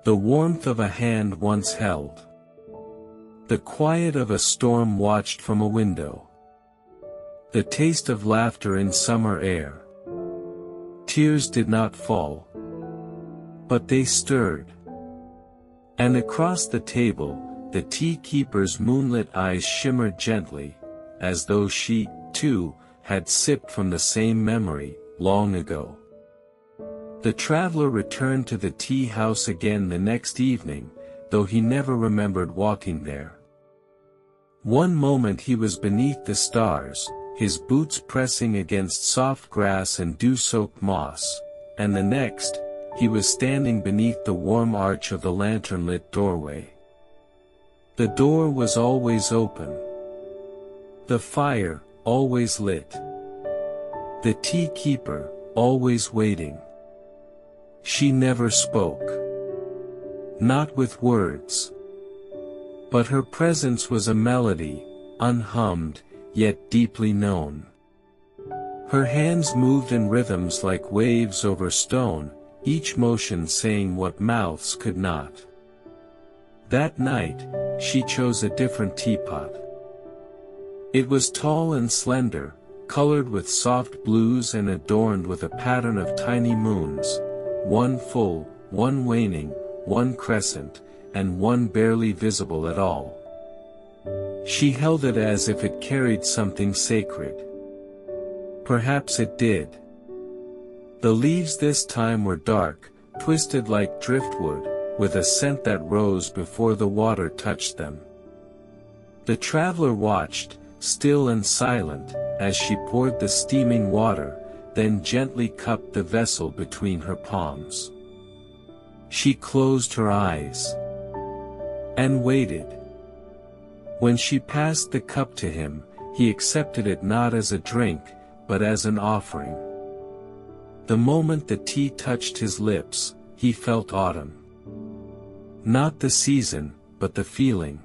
The warmth of a hand once held. The quiet of a storm watched from a window. The taste of laughter in summer air. Tears did not fall. But they stirred. And across the table, the tea-keeper's moonlit eyes shimmered gently, as though she, too, had sipped from the same memory, long ago. The traveler returned to the tea house again the next evening, though he never remembered walking there. One moment he was beneath the stars, his boots pressing against soft grass and dew-soaked moss, and the next, he was standing beneath the warm arch of the lantern-lit doorway. The door was always open. The fire, always lit. The tea-keeper, always waiting. She never spoke. Not with words. But her presence was a melody, unhummed, yet deeply known. Her hands moved in rhythms like waves over stone, each motion saying what mouths could not. That night, she chose a different teapot. It was tall and slender, colored with soft blues and adorned with a pattern of tiny moons, one full, one waning, one crescent, and one barely visible at all. She held it as if it carried something sacred. Perhaps it did. The leaves this time were dark, twisted like driftwood, with a scent that rose before the water touched them. The traveler watched, still and silent, as she poured the steaming water, then gently cupped the vessel between her palms. She closed her eyes. And waited. When she passed the cup to him, he accepted it not as a drink, but as an offering. The moment the tea touched his lips, he felt autumn. Not the season, but the feeling.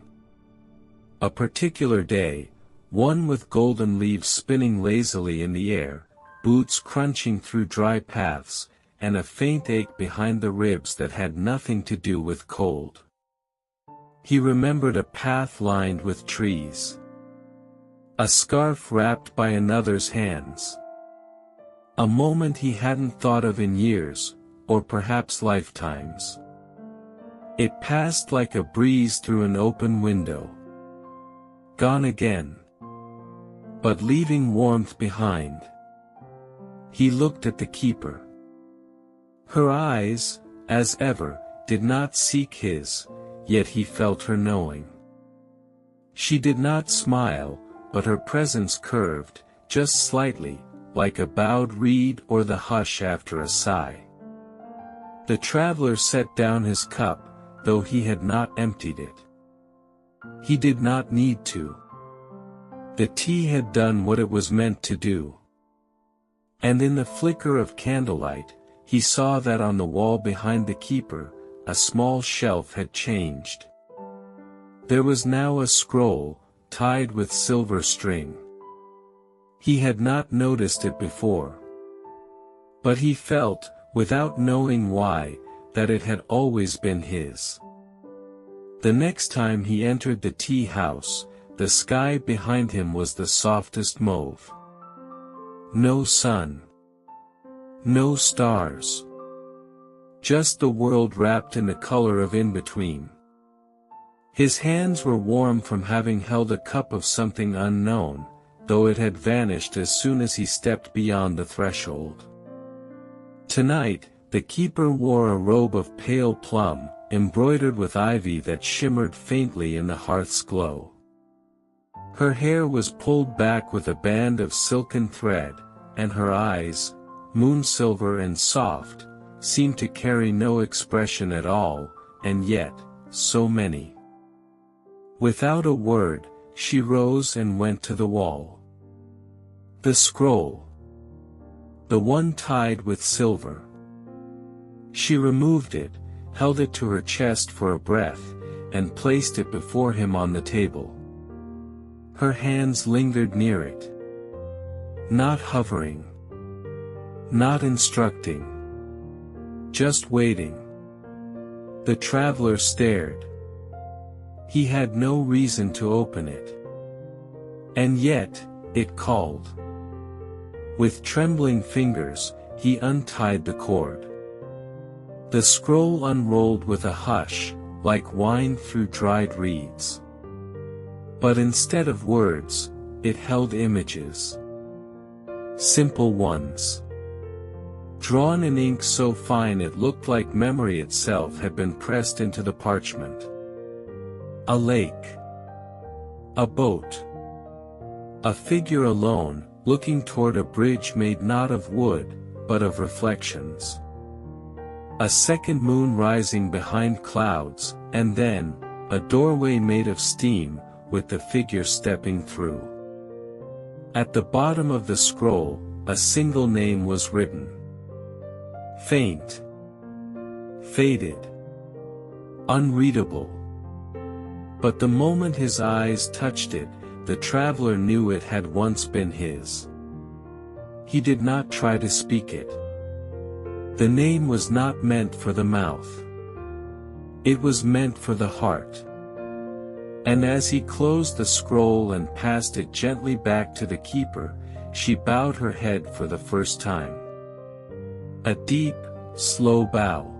A particular day, one with golden leaves spinning lazily in the air, boots crunching through dry paths, and a faint ache behind the ribs that had nothing to do with cold. He remembered a path lined with trees. A scarf wrapped by another's hands. A moment he hadn't thought of in years, or perhaps lifetimes. It passed like a breeze through an open window. Gone again. But leaving warmth behind. He looked at the keeper. Her eyes, as ever, did not seek his, yet he felt her knowing. She did not smile, but her presence curved, just slightly, like a bowed reed or the hush after a sigh. The traveler set down his cup, though he had not emptied it. He did not need to. The tea had done what it was meant to do. And in the flicker of candlelight, he saw that on the wall behind the keeper, a small shelf had changed. There was now a scroll, tied with silver string. He had not noticed it before. But he felt, without knowing why, that it had always been his. The next time he entered the tea house, the sky behind him was the softest mauve. No sun. No stars. Just the world wrapped in the color of in-between. His hands were warm from having held a cup of something unknown, though it had vanished as soon as he stepped beyond the threshold. Tonight, the keeper wore a robe of pale plum, embroidered with ivy that shimmered faintly in the hearth's glow. Her hair was pulled back with a band of silken thread, and her eyes, moon-silver and soft, seemed to carry no expression at all, and yet, so many. Without a word, she rose and went to the wall. The scroll. The one tied with silver. She removed it, held it to her chest for a breath, and placed it before him on the table. Her hands lingered near it. Not hovering. Not instructing. Just waiting. The traveler stared. He had no reason to open it. And yet, it called. With trembling fingers, he untied the cord. The scroll unrolled with a hush, like wine through dried reeds. But instead of words, it held images. Simple ones. Drawn in ink so fine it looked like memory itself had been pressed into the parchment. A lake. A boat. A figure alone, looking toward a bridge made not of wood, but of reflections. A second moon rising behind clouds, and then, a doorway made of steam, with the figure stepping through. At the bottom of the scroll, a single name was written. Faint. Faded. Unreadable. But the moment his eyes touched it, the traveler knew it had once been his. He did not try to speak it. The name was not meant for the mouth. It was meant for the heart. And as he closed the scroll and passed it gently back to the keeper, she bowed her head for the first time. A deep, slow bow.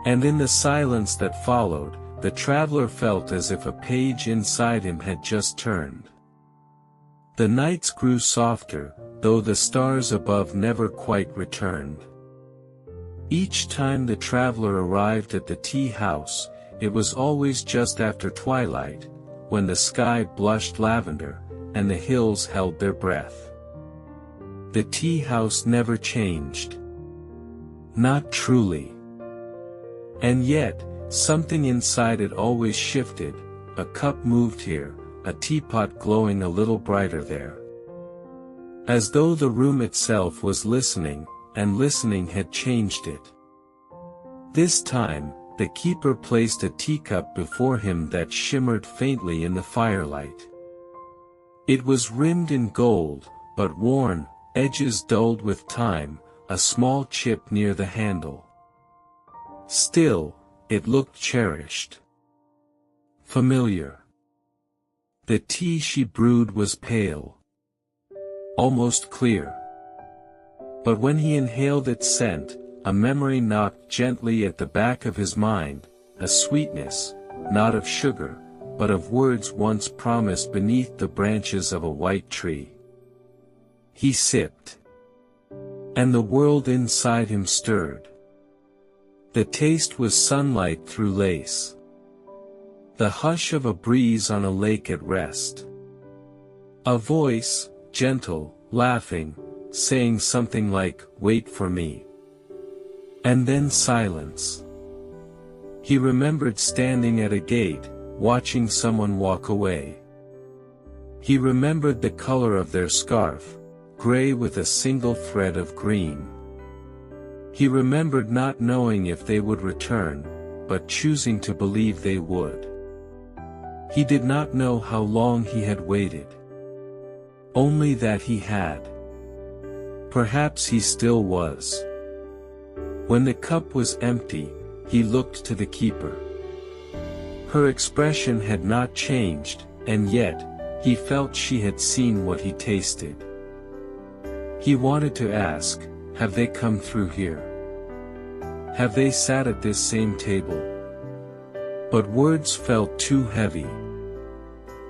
And in the silence that followed, the traveler felt as if a page inside him had just turned. The nights grew softer, though the stars above never quite returned. Each time the traveler arrived at the tea house, it was always just after twilight, when the sky blushed lavender, and the hills held their breath. The tea house never changed. Not truly. And yet, something inside it always shifted, a cup moved here, a teapot glowing a little brighter there. As though the room itself was listening, and listening had changed it. This time, the keeper placed a teacup before him that shimmered faintly in the firelight. It was rimmed in gold, but worn, edges dulled with time, a small chip near the handle. Still, it looked cherished. Familiar. The tea she brewed was pale. Almost clear. But when he inhaled its scent, a memory knocked gently at the back of his mind, a sweetness, not of sugar, but of words once promised beneath the branches of a white tree. He sipped. And the world inside him stirred. The taste was sunlight through lace. The hush of a breeze on a lake at rest. A voice, gentle, laughing, saying something like, "Wait for me." And then silence. He remembered standing at a gate, watching someone walk away. He remembered the color of their scarf, gray with a single thread of green. He remembered not knowing if they would return, but choosing to believe they would. He did not know how long he had waited. Only that he had. Perhaps he still was. When the cup was empty, he looked to the keeper. Her expression had not changed, and yet, he felt she had seen what he tasted. He wanted to ask, "Have they come through here? Have they sat at this same table?" But words felt too heavy.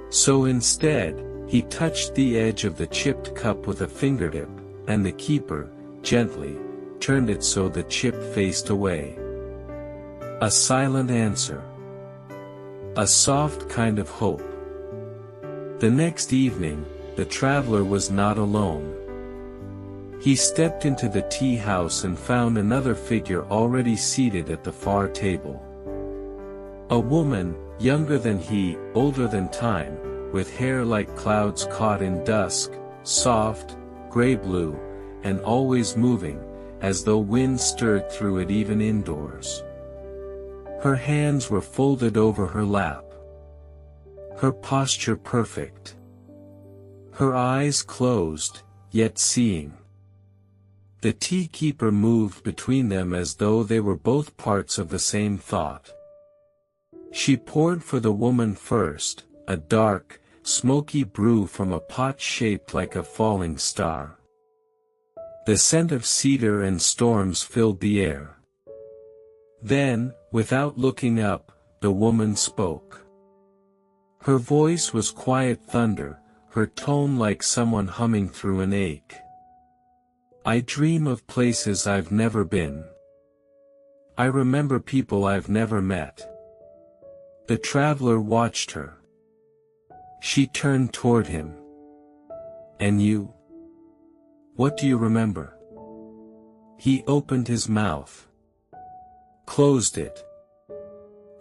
So instead, he touched the edge of the chipped cup with a fingertip, and the keeper, gently, turned it so the chip faced away. A silent answer. A soft kind of hope. The next evening, the traveler was not alone. He stepped into the tea house and found another figure already seated at the far table. A woman, younger than he, older than time, with hair like clouds caught in dusk, soft, gray-blue, and always moving, as though wind stirred through it even indoors. Her hands were folded over her lap. Her posture perfect. Her eyes closed, yet seeing. The tea keeper moved between them as though they were both parts of the same thought. She poured for the woman first, a dark, smoky brew from a pot shaped like a falling star. The scent of cedar and storms filled the air. Then, without looking up, the woman spoke. Her voice was quiet thunder, her tone like someone humming through an ache. "I dream of places I've never been. I remember people I've never met." The traveler watched her. She turned toward him. "And you? What do you remember?" He opened his mouth. Closed it.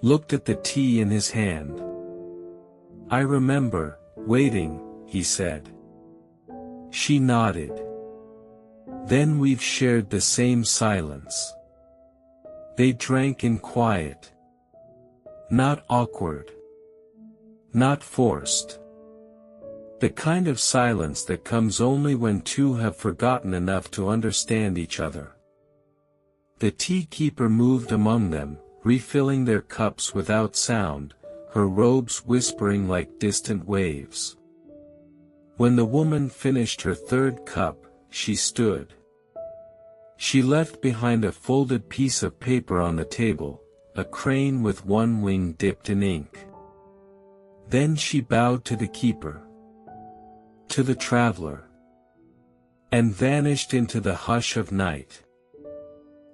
Looked at the tea in his hand. "I remember, waiting," he said. She nodded. "Then we've shared the same silence." They drank in quiet. Not awkward. Not forced. The kind of silence that comes only when two have forgotten enough to understand each other. The tea keeper moved among them, refilling their cups without sound, her robes whispering like distant waves. When the woman finished her third cup, she stood. She left behind a folded piece of paper on the table, a crane with one wing dipped in ink. Then she bowed to the keeper. To the traveler. And vanished into the hush of night.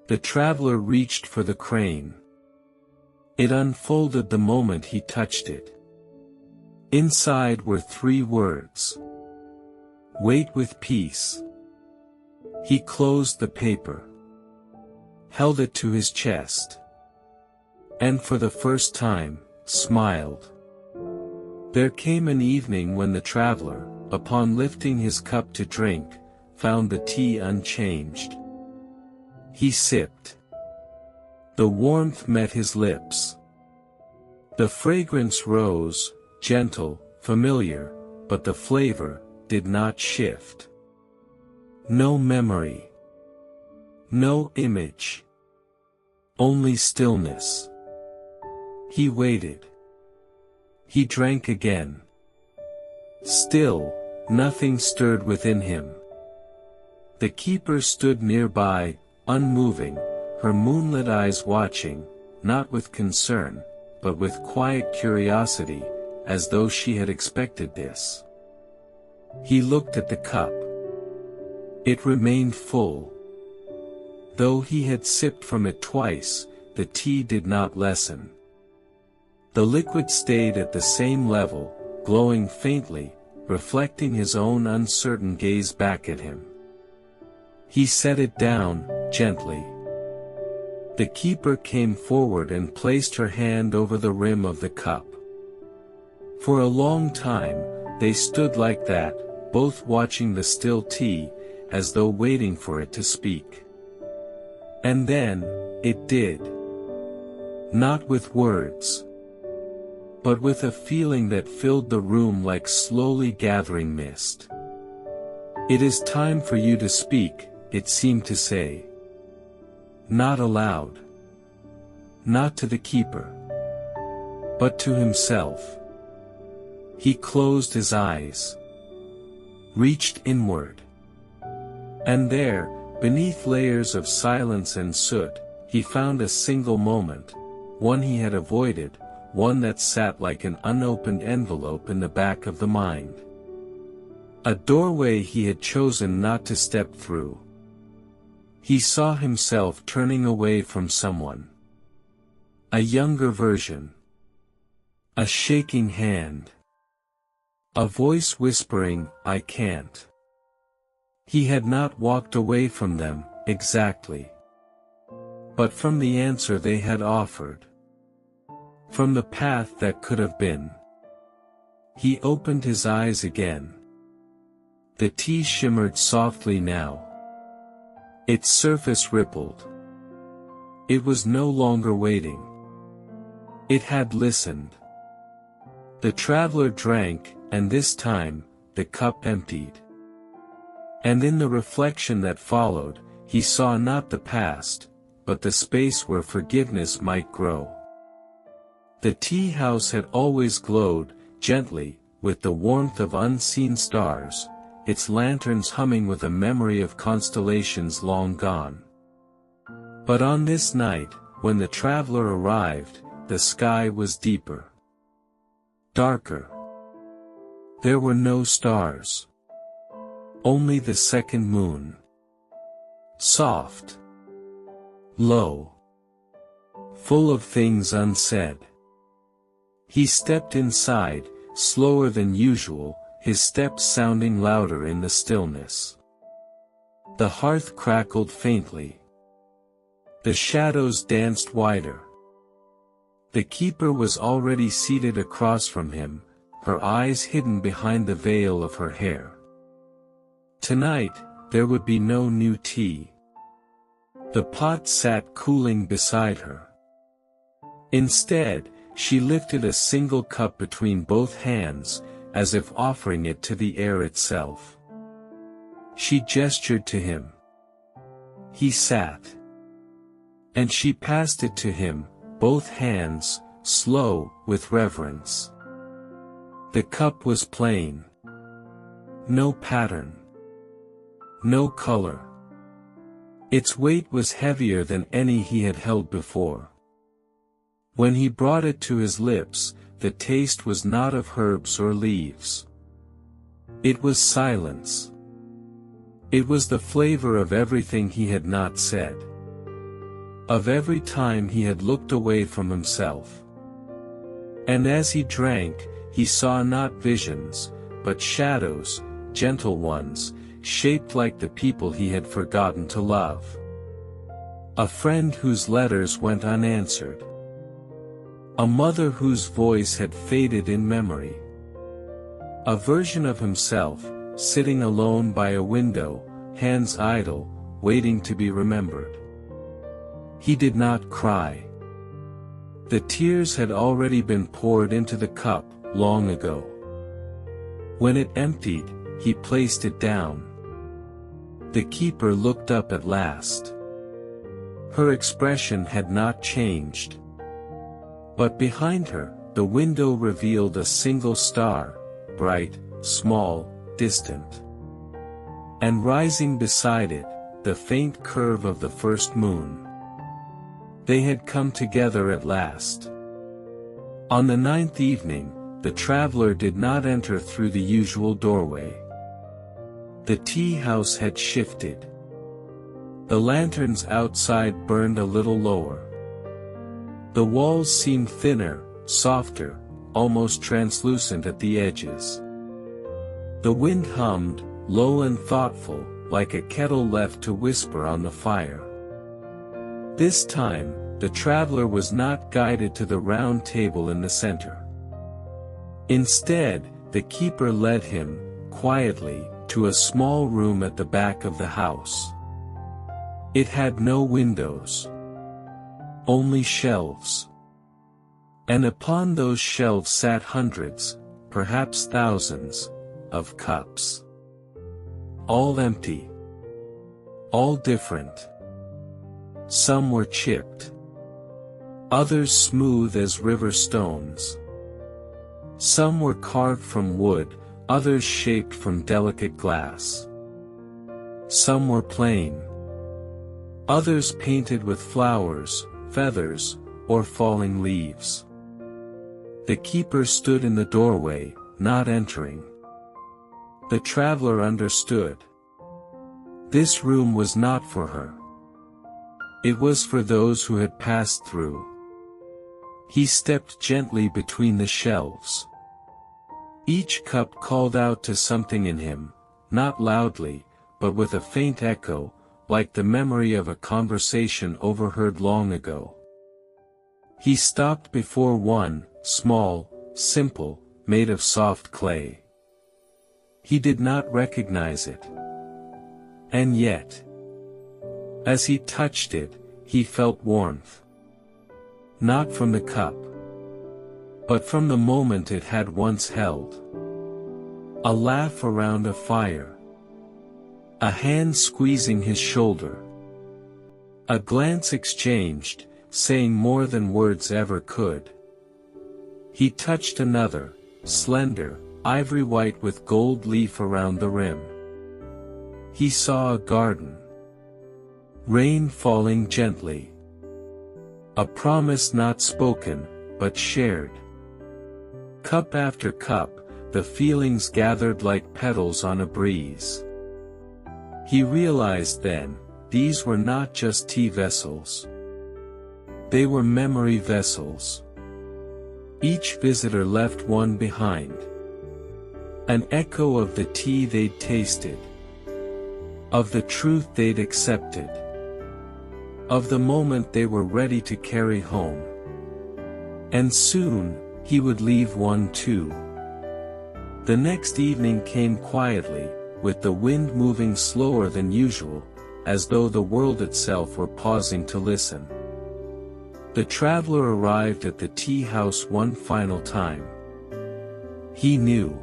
The traveler reached for the crane. It unfolded the moment he touched it. Inside were 3 words. "Wait with peace." He closed the paper. Held it to his chest. And for the first time, smiled. There came an evening when the traveler, upon lifting his cup to drink, found the tea unchanged. He sipped. The warmth met his lips. The fragrance rose, gentle, familiar, but the flavor did not shift. No memory. No image. Only stillness. He waited. He drank again. Still, nothing stirred within him. The keeper stood nearby, unmoving, her moonlit eyes watching, not with concern, but with quiet curiosity, as though she had expected this. He looked at the cup. It remained full. Though he had sipped from it twice, the tea did not lessen. The liquid stayed at the same level, glowing faintly, reflecting his own uncertain gaze back at him. He set it down, gently. The keeper came forward and placed her hand over the rim of the cup. For a long time, they stood like that, both watching the still tea, as though waiting for it to speak. And then, it did. Not with words, but with a feeling that filled the room like slowly gathering mist. "It is time for you to speak," it seemed to say. Not aloud. Not to the keeper. But to himself. He closed his eyes. Reached inward. And there, beneath layers of silence and soot, he found a single moment, one he had avoided, one that sat like an unopened envelope in the back of the mind. A doorway he had chosen not to step through. He saw himself turning away from someone. A younger version. A shaking hand. A voice whispering, "I can't." He had not walked away from them, exactly. But from the answer they had offered. From the path that could have been. He opened his eyes again. The tea shimmered softly now. Its surface rippled. It was no longer waiting. It had listened. The traveler drank, and this time, the cup emptied. And in the reflection that followed, he saw not the past, but the space where forgiveness might grow. The tea house had always glowed, gently, with the warmth of unseen stars, its lanterns humming with a memory of constellations long gone. But on this night, when the traveler arrived, the sky was deeper. Darker. There were no stars. Only the second moon. Soft. Low. Full of things unsaid. He stepped inside, slower than usual, his steps sounding louder in the stillness. The hearth crackled faintly. The shadows danced wider. The keeper was already seated across from him, her eyes hidden behind the veil of her hair. Tonight, there would be no new tea. The pot sat cooling beside her. Instead, she lifted a single cup between both hands, as if offering it to the air itself. She gestured to him. He sat. And she passed it to him, both hands, slow, with reverence. The cup was plain. No pattern. No color. Its weight was heavier than any he had held before. When he brought it to his lips, the taste was not of herbs or leaves. It was silence. It was the flavor of everything he had not said. Of every time he had looked away from himself. And as he drank, he saw not visions, but shadows, gentle ones, shaped like the people he had forgotten to love. A friend whose letters went unanswered. A mother whose voice had faded in memory. A version of himself, sitting alone by a window, hands idle, waiting to be remembered. He did not cry. The tears had already been poured into the cup, long ago. When it emptied, he placed it down. The keeper looked up at last. Her expression had not changed. But behind her, the window revealed a single star, bright, small, distant. And rising beside it, the faint curve of the first moon. They had come together at last. On the 9th evening, the traveler did not enter through the usual doorway. The tea house had shifted. The lanterns outside burned a little lower. The walls seemed thinner, softer, almost translucent at the edges. The wind hummed, low and thoughtful, like a kettle left to whisper on the fire. This time, the traveler was not guided to the round table in the center. Instead, the keeper led him, quietly, to a small room at the back of the house. It had no windows. Only shelves. And upon those shelves sat hundreds, perhaps thousands, of cups. All empty. All different. Some were chipped. Others smooth as river stones. Some were carved from wood, others shaped from delicate glass. Some were plain. Others painted with flowers, feathers, or falling leaves. The keeper stood in the doorway, not entering. The traveler understood. This room was not for her. It was for those who had passed through. He stepped gently between the shelves. Each cup called out to something in him, not loudly, but with a faint echo, like the memory of a conversation overheard long ago. He stopped before one, small, simple, made of soft clay. He did not recognize it. And yet, as he touched it, he felt warmth. Not from the cup, but from the moment it had once held. A laugh around a fire. A hand squeezing his shoulder. A glance exchanged, saying more than words ever could. He touched another, slender, ivory white with gold leaf around the rim. He saw a garden. Rain falling gently. A promise not spoken, but shared. Cup after cup, the feelings gathered like petals on a breeze. He realized then, these were not just tea vessels. They were memory vessels. Each visitor left one behind. An echo of the tea they'd tasted. Of the truth they'd accepted. Of the moment they were ready to carry home. And soon, he would leave one too. The next evening came quietly, with the wind moving slower than usual, as though the world itself were pausing to listen. The traveler arrived at the tea house one final time. He knew.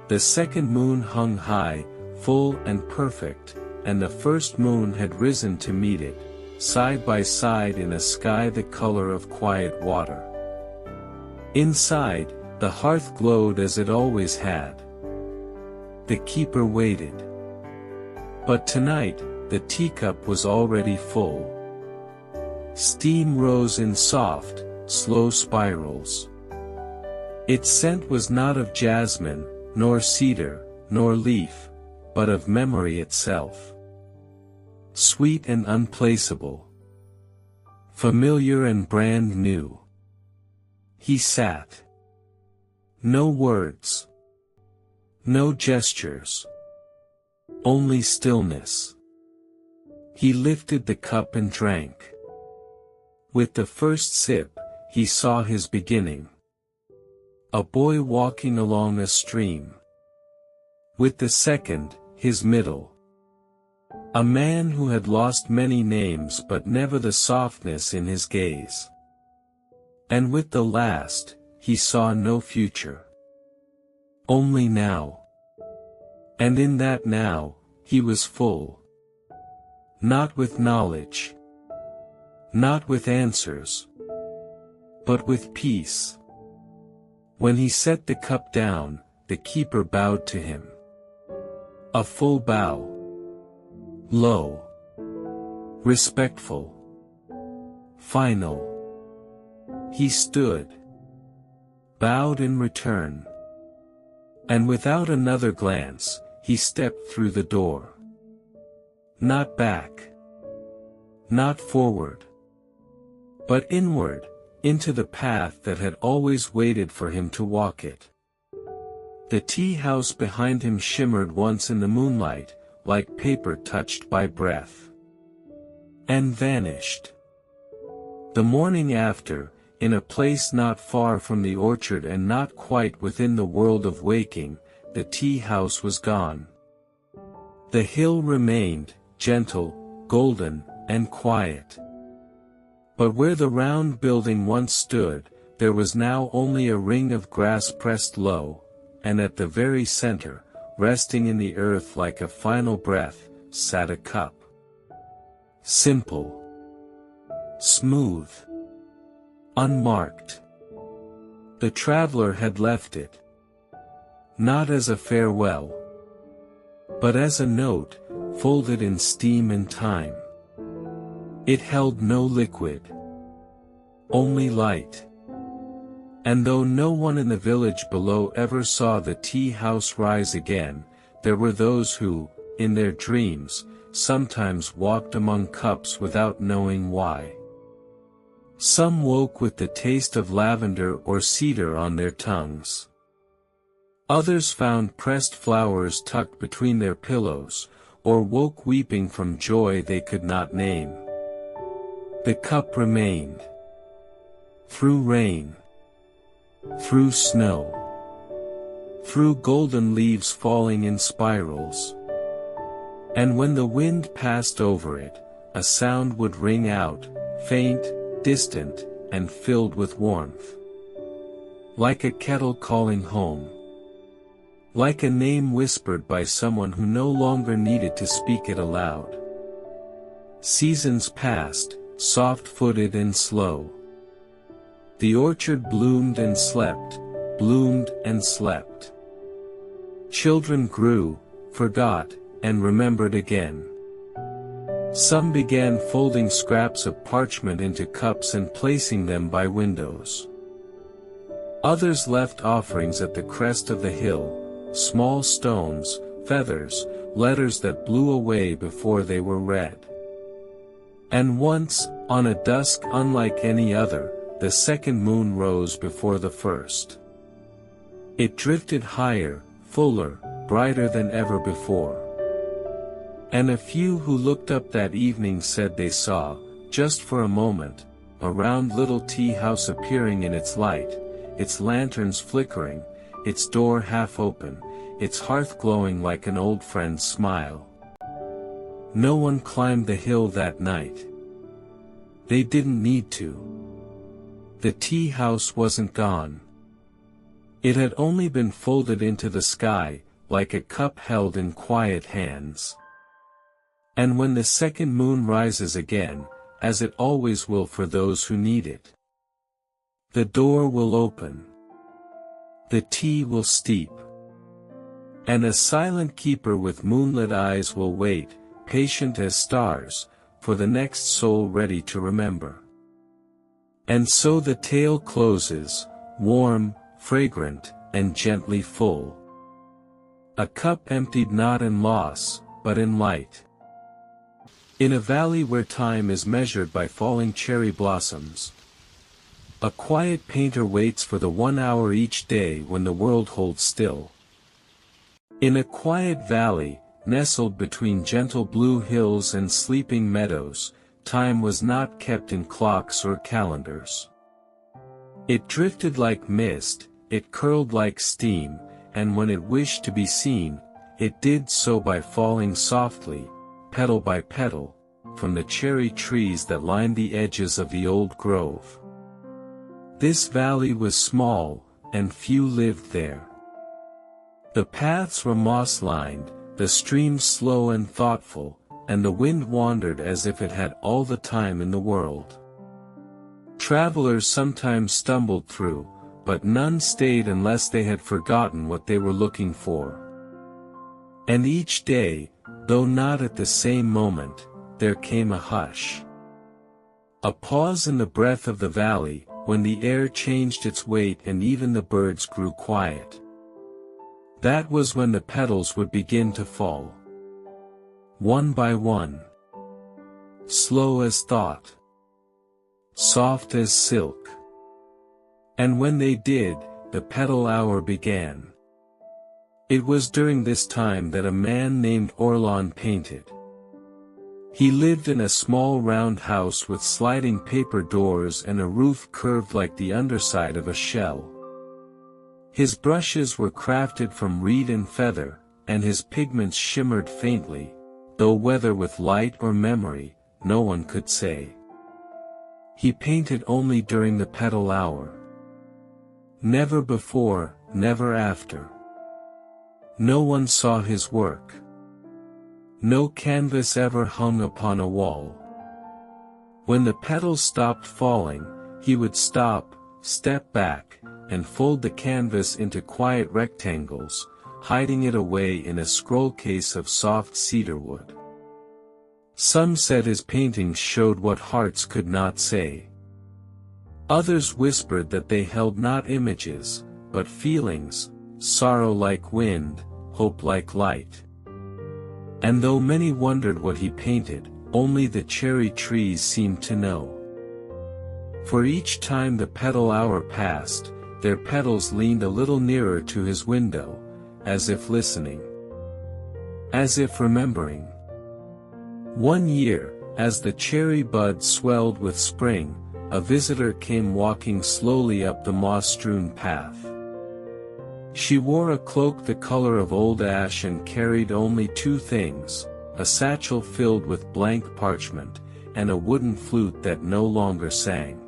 The second moon hung high, full and perfect, and the first moon had risen to meet it, side by side in a sky the color of quiet water. Inside, the hearth glowed as it always had. The keeper waited. But tonight, the teacup was already full. Steam rose in soft, slow spirals. Its scent was not of jasmine, nor cedar, nor leaf, but of memory itself. Sweet and unplaceable. Familiar and brand new. He sat. No words. No gestures. Only stillness. He lifted the cup and drank. With the first sip, he saw his beginning. A boy walking along a stream. With the second, his middle. A man who had lost many names but never the softness in his gaze. And with the last, he saw no future. Only now. And in that now, he was full. Not with knowledge. Not with answers. But with peace. When he set the cup down, the keeper bowed to him. A full bow. Low. Respectful. Final. He stood. Bowed in return. And without another glance, he stepped through the door. Not back. Not forward. But inward, into the path that had always waited for him to walk it. The tea house behind him shimmered once in the moonlight, like paper touched by breath. And vanished. The morning after, in a place not far from the orchard and not quite within the world of waking, the tea house was gone. The hill remained, gentle, golden, and quiet. But where the round building once stood, there was now only a ring of grass pressed low, and at the very center, resting in the earth like a final breath, sat a cup. Simple. Smooth. Unmarked. The traveler had left it. Not as a farewell. But as a note, folded in steam and time. It held no liquid. Only light. And though no one in the village below ever saw the tea house rise again, there were those who, in their dreams, sometimes walked among cups without knowing why. Some woke with the taste of lavender or cedar on their tongues. Others found pressed flowers tucked between their pillows, or woke weeping from joy they could not name. The cup remained. Through rain. Through snow. Through golden leaves falling in spirals. And when the wind passed over it, a sound would ring out, faint, distant, and filled with warmth. Like a kettle calling home. Like a name whispered by someone who no longer needed to speak it aloud. Seasons passed, soft-footed and slow. The orchard bloomed and slept, bloomed and slept. Children grew, forgot, and remembered again. Some began folding scraps of parchment into cups and placing them by windows. Others left offerings at the crest of the hill, small stones, feathers, letters that blew away before they were read. And once, on a dusk unlike any other, the second moon rose before the first. It drifted higher, fuller, brighter than ever before. And a few who looked up that evening said they saw, just for a moment, a round little tea house appearing in its light, its lanterns flickering, its door half open, its hearth glowing like an old friend's smile. No one climbed the hill that night. They didn't need to. The tea house wasn't gone. It had only been folded into the sky, like a cup held in quiet hands. And when the second moon rises again, as it always will for those who need it, the door will open. The tea will steep. And a silent keeper with moonlit eyes will wait, patient as stars, for the next soul ready to remember. And so the tale closes, warm, fragrant, and gently full. A cup emptied not in loss, but in light. In a valley where time is measured by falling cherry blossoms, a quiet painter waits for the 1 hour each day when the world holds still. In a quiet valley, nestled between gentle blue hills and sleeping meadows, time was not kept in clocks or calendars. It drifted like mist, it curled like steam, and when it wished to be seen, it did so by falling softly, petal by petal, from the cherry trees that lined the edges of the old grove. This valley was small, and few lived there. The paths were moss-lined, the streams slow and thoughtful, and the wind wandered as if it had all the time in the world. Travelers sometimes stumbled through, but none stayed unless they had forgotten what they were looking for. And each day, though not at the same moment, there came a hush. A pause in the breath of the valley, when the air changed its weight and even the birds grew quiet. That was when the petals would begin to fall. One by one. Slow as thought. Soft as silk. And when they did, the petal hour began. It was during this time that a man named Orlan painted. He lived in a small round house with sliding paper doors and a roof curved like the underside of a shell. His brushes were crafted from reed and feather, and his pigments shimmered faintly, though whether with light or memory, no one could say. He painted only during the petal hour. Never before, never after. No one saw his work. No canvas ever hung upon a wall. When the petals stopped falling, he would stop, step back, and fold the canvas into quiet rectangles, hiding it away in a scroll case of soft cedar wood. Some said his paintings showed what hearts could not say. Others whispered that they held not images, but feelings, sorrow like wind, hope like light. And though many wondered what he painted, only the cherry trees seemed to know. For each time the petal hour passed, their petals leaned a little nearer to his window, as if listening. As if remembering. One year, as the cherry buds swelled with spring, a visitor came walking slowly up the moss-strewn path. She wore a cloak the color of old ash and carried only two things, a satchel filled with blank parchment, and a wooden flute that no longer sang.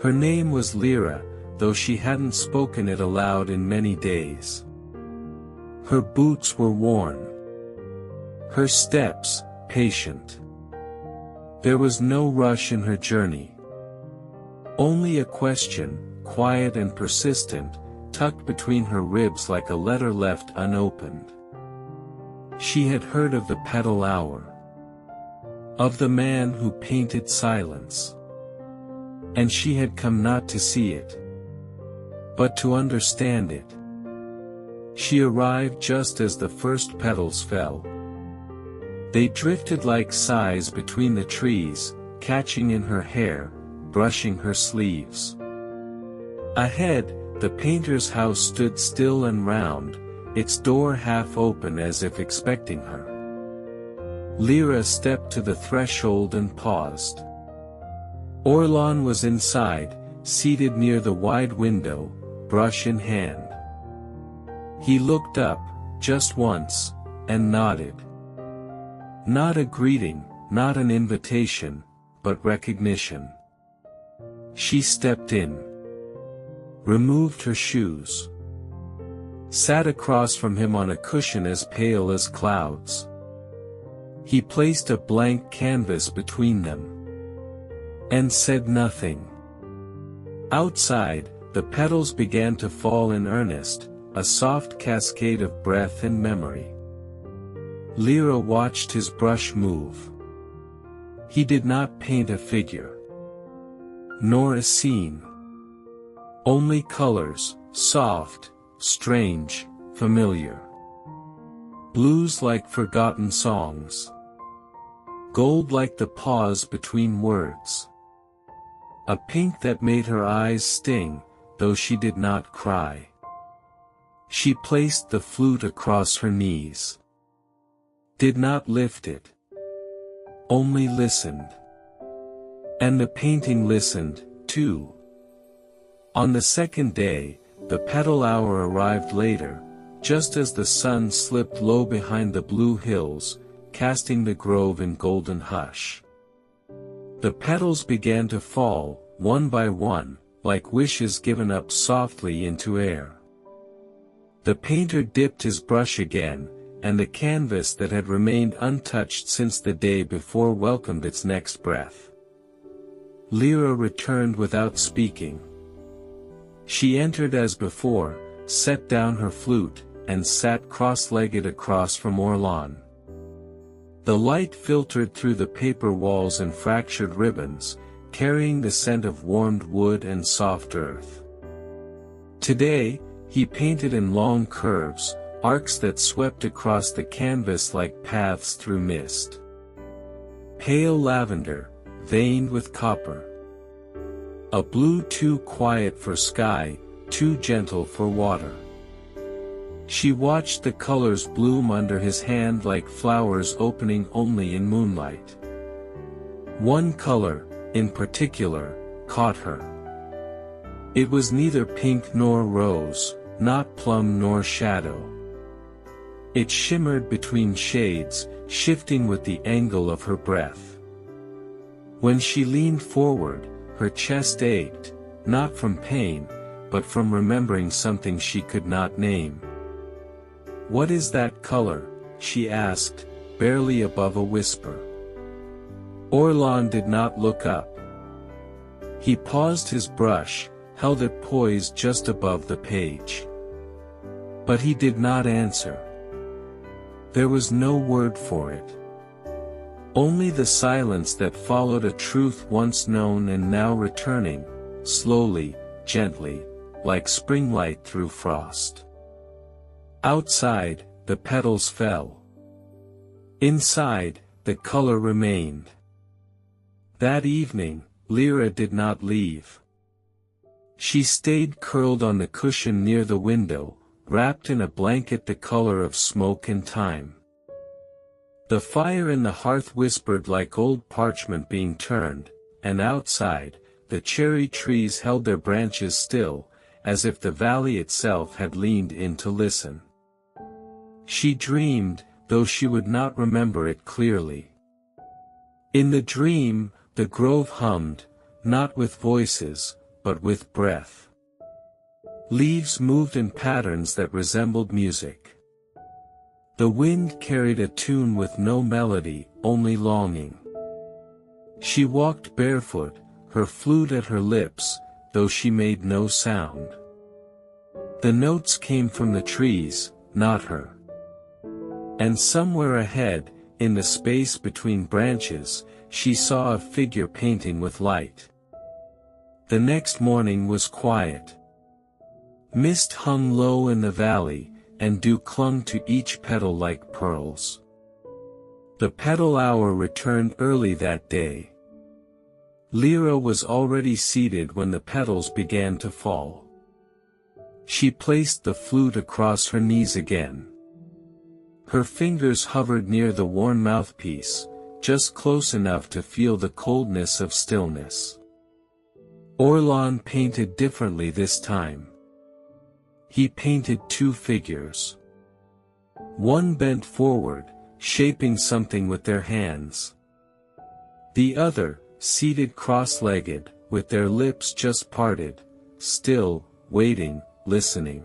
Her name was Lyra, though she hadn't spoken it aloud in many days. Her boots were worn. Her steps, patient. There was no rush in her journey. Only a question, quiet and persistent, tucked between her ribs like a letter left unopened. She had heard of the petal hour. Of the man who painted silence. And she had come not to see it, but to understand it. She arrived just as the first petals fell. They drifted like sighs between the trees, catching in her hair, brushing her sleeves. Ahead, the painter's house stood still and round, its door half open as if expecting her. Lyra stepped to the threshold and paused. Orlan was inside, seated near the wide window, brush in hand. He looked up, just once, and nodded. Not a greeting, not an invitation, but recognition. She stepped in. Removed her shoes. Sat across from him on a cushion as pale as clouds. He placed a blank canvas between them. And said nothing. Outside, the petals began to fall in earnest, a soft cascade of breath and memory. Lyra watched his brush move. He did not paint a figure. Nor a scene. Only colors, soft, strange, familiar. Blues like forgotten songs. Gold like the pause between words. A pink that made her eyes sting, though she did not cry. She placed the flute across her knees. Did not lift it. Only listened. And the painting listened, too. On the second day, the petal hour arrived later, just as the sun slipped low behind the blue hills, casting the grove in golden hush. The petals began to fall, one by one, like wishes given up softly into air. The painter dipped his brush again, and the canvas that had remained untouched since the day before welcomed its next breath. Lyra returned without speaking. She entered as before, set down her flute, and sat cross-legged across from Orlan. The light filtered through the paper walls and fractured ribbons, carrying the scent of warmed wood and soft earth. Today, he painted in long curves, arcs that swept across the canvas like paths through mist. Pale lavender, veined with copper. A blue too quiet for sky, too gentle for water. She watched the colors bloom under his hand like flowers opening only in moonlight. One color, in particular, caught her. It was neither pink nor rose, not plum nor shadow. It shimmered between shades, shifting with the angle of her breath. When she leaned forward, her chest ached, not from pain, but from remembering something she could not name. "What is that color?" she asked, barely above a whisper. Orlan did not look up. He paused his brush, held it poised just above the page. But he did not answer. There was no word for it. Only the silence that followed a truth once known and now returning, slowly, gently, like spring light through frost. Outside, the petals fell. Inside, the color remained. That evening, Lyra did not leave. She stayed curled on the cushion near the window, wrapped in a blanket the color of smoke and time. The fire in the hearth whispered like old parchment being turned, and outside, the cherry trees held their branches still, as if the valley itself had leaned in to listen. She dreamed, though she would not remember it clearly. In the dream, the grove hummed, not with voices, but with breath. Leaves moved in patterns that resembled music. The wind carried a tune with no melody, only longing. She walked barefoot, her flute at her lips, though she made no sound. The notes came from the trees, not her. And somewhere ahead, in the space between branches, she saw a figure painting with light. The next morning was quiet. Mist hung low in the valley, and dew clung to each petal like pearls. The petal hour returned early that day. Lyra was already seated when the petals began to fall. She placed the flute across her knees again. Her fingers hovered near the worn mouthpiece, just close enough to feel the coldness of stillness. Orlan painted differently this time. He painted two figures. One bent forward, shaping something with their hands. The other, seated cross-legged, with their lips just parted, still, waiting, listening.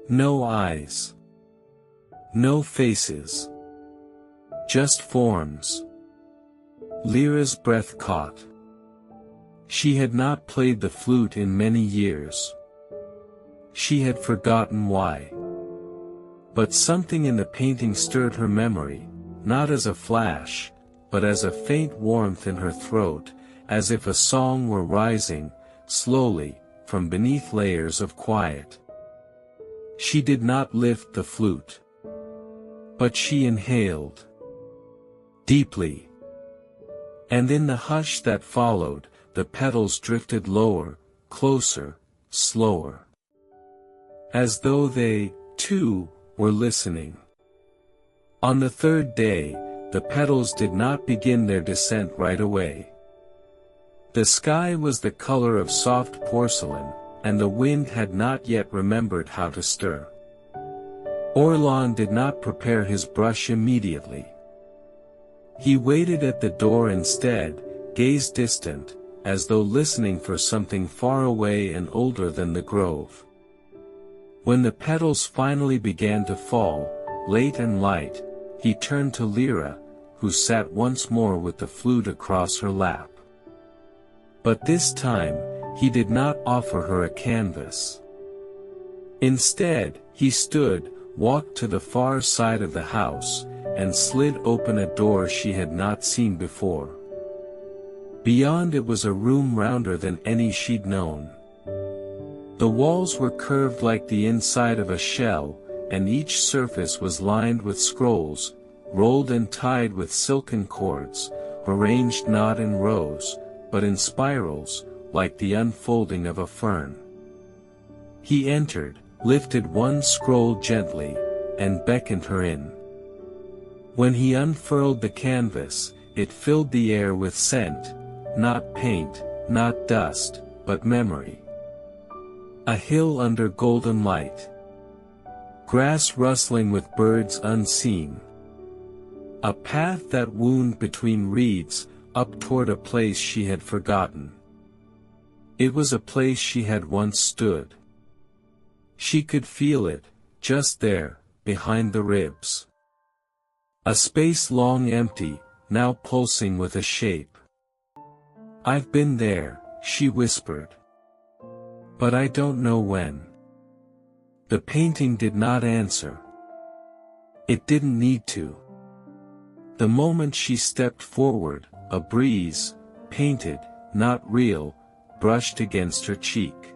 No eyes. No faces. Just forms. Lyra's breath caught. She had not played the flute in many years. She had forgotten why. But something in the painting stirred her memory, not as a flash, but as a faint warmth in her throat, as if a song were rising, slowly, from beneath layers of quiet. She did not lift the flute. But she inhaled. Deeply. And in the hush that followed, the petals drifted lower, closer, slower. As though they, too, were listening. On the third day, the petals did not begin their descent right away. The sky was the color of soft porcelain, and the wind had not yet remembered how to stir. Orlan did not prepare his brush immediately. He waited at the door instead, gazed distant, as though listening for something far away and older than the grove. When the petals finally began to fall, late and light, he turned to Lyra, who sat once more with the flute across her lap. But this time, he did not offer her a canvas. Instead, he stood, walked to the far side of the house, and slid open a door she had not seen before. Beyond it was a room rounder than any she'd known. The walls were curved like the inside of a shell, and each surface was lined with scrolls, rolled and tied with silken cords, arranged not in rows, but in spirals, like the unfolding of a fern. He entered, lifted one scroll gently, and beckoned her in. When he unfurled the canvas, it filled the air with scent, not paint, not dust, but memory. A hill under golden light. Grass rustling with birds unseen. A path that wound between reeds, up toward a place she had forgotten. It was a place she had once stood. She could feel it, just there, behind the ribs. A space long empty, now pulsing with a shape. "I've been there," she whispered. "But I don't know when." The painting did not answer. It didn't need to. The moment she stepped forward, a breeze, painted, not real, brushed against her cheek.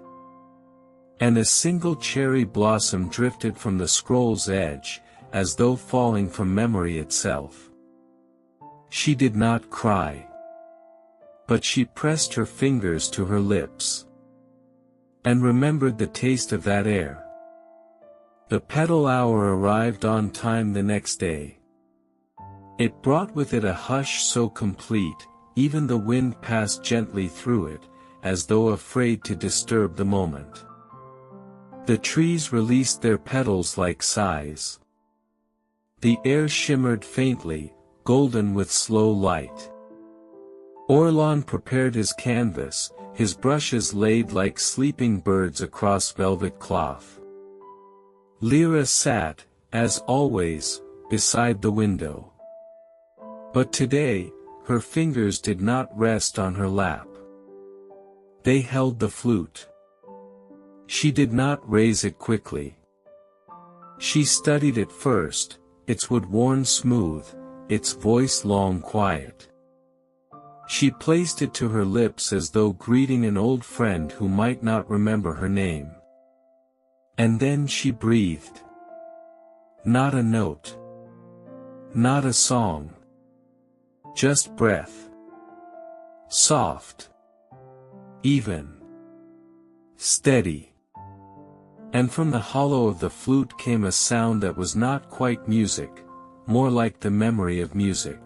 And a single cherry blossom drifted from the scroll's edge, as though falling from memory itself. She did not cry. But she pressed her fingers to her lips. And remembered the taste of that air. The petal hour arrived on time the next day. It brought with it a hush so complete, even the wind passed gently through it, as though afraid to disturb the moment. The trees released their petals like sighs. The air shimmered faintly, golden with slow light. Orlan prepared his canvas, his brushes laid like sleeping birds across velvet cloth. Lyra sat, as always, beside the window. But today, her fingers did not rest on her lap. They held the flute. She did not raise it quickly. She studied it first, its wood worn smooth, its voice long quiet. She placed it to her lips as though greeting an old friend who might not remember her name. And then she breathed. Not a note. Not a song. Just breath. Soft. Even. Steady. And from the hollow of the flute came a sound that was not quite music, more like the memory of music.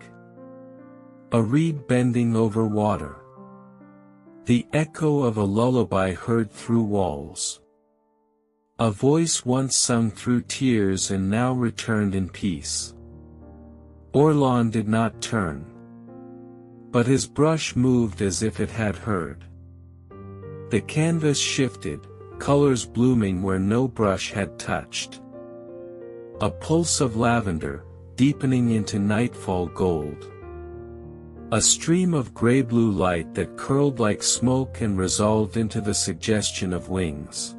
A reed bending over water. The echo of a lullaby heard through walls. A voice once sung through tears and now returned in peace. Orlan did not turn. But his brush moved as if it had heard. The canvas shifted, colors blooming where no brush had touched. A pulse of lavender, deepening into nightfall gold. A stream of gray-blue light that curled like smoke and resolved into the suggestion of wings.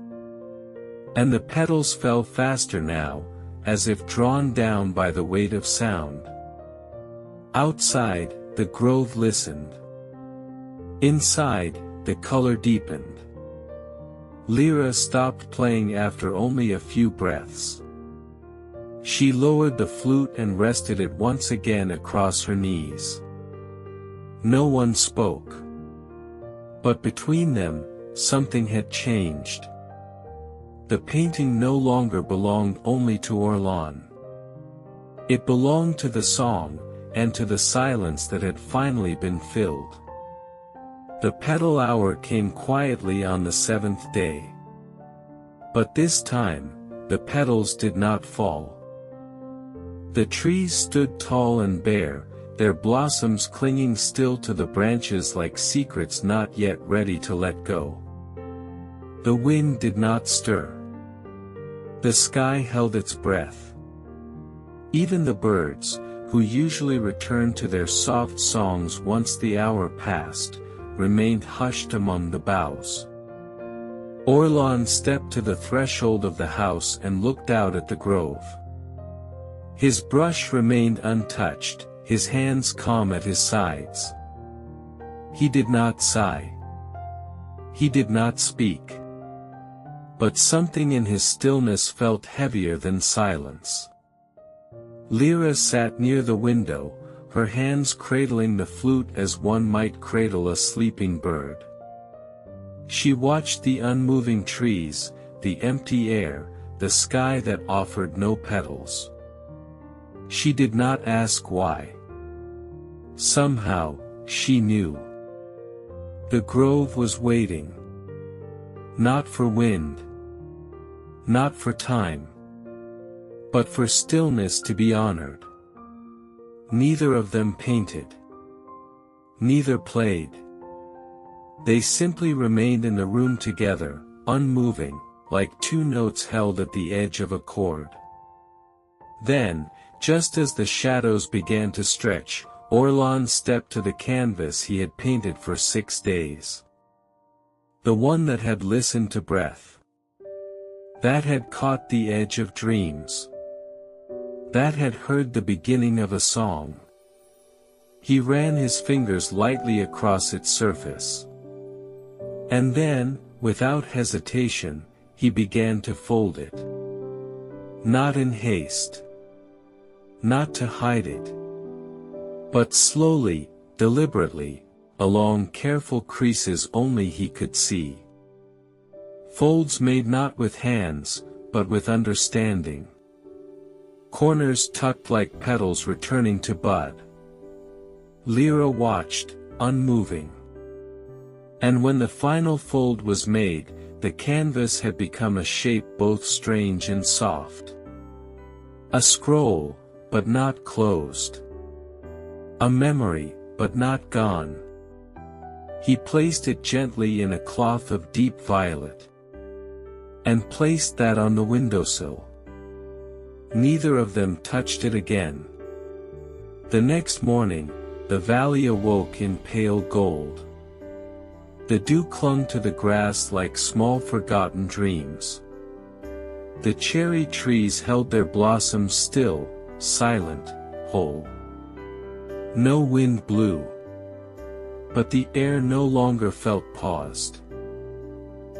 And the petals fell faster now, as if drawn down by the weight of sound. Outside, the grove listened. Inside, the color deepened. Lyra stopped playing after only a few breaths. She lowered the flute and rested it once again across her knees. No one spoke. But between them, something had changed. The painting no longer belonged only to Orlan. It belonged to the song, and to the silence that had finally been filled. The petal hour came quietly on the seventh day. But this time, the petals did not fall. The trees stood tall and bare, their blossoms clinging still to the branches like secrets not yet ready to let go. The wind did not stir. The sky held its breath. Even the birds, who usually returned to their soft songs once the hour passed, remained hushed among the boughs. Orlan stepped to the threshold of the house and looked out at the grove. His brush remained untouched, his hands calm at his sides. He did not sigh. He did not speak. But something in his stillness felt heavier than silence. Lyra sat near the window, her hands cradling the flute as one might cradle a sleeping bird. She watched the unmoving trees, the empty air, the sky that offered no petals. She did not ask why. Somehow, she knew. The grove was waiting. Not for wind. Not for time. But for stillness to be honored. Neither of them painted. Neither played. They simply remained in the room together, unmoving, like two notes held at the edge of a chord. Then, just as the shadows began to stretch, Orlan stepped to the canvas he had painted for 6 days. The one that had listened to breath. That had caught the edge of dreams. That had heard the beginning of a song. He ran his fingers lightly across its surface. And then, without hesitation, he began to fold it. Not in haste. Not to hide it. But slowly, deliberately, along careful creases only he could see. Folds made not with hands, but with understanding. Corners tucked like petals returning to bud. Lyra watched, unmoving. And when the final fold was made, the canvas had become a shape both strange and soft. A scroll, but not closed. A memory, but not gone. He placed it gently in a cloth of deep violet. And placed that on the windowsill. Neither of them touched it again. The next morning, the valley awoke in pale gold. The dew clung to the grass like small forgotten dreams. The cherry trees held their blossoms still, silent, whole. No wind blew. But the air no longer felt paused.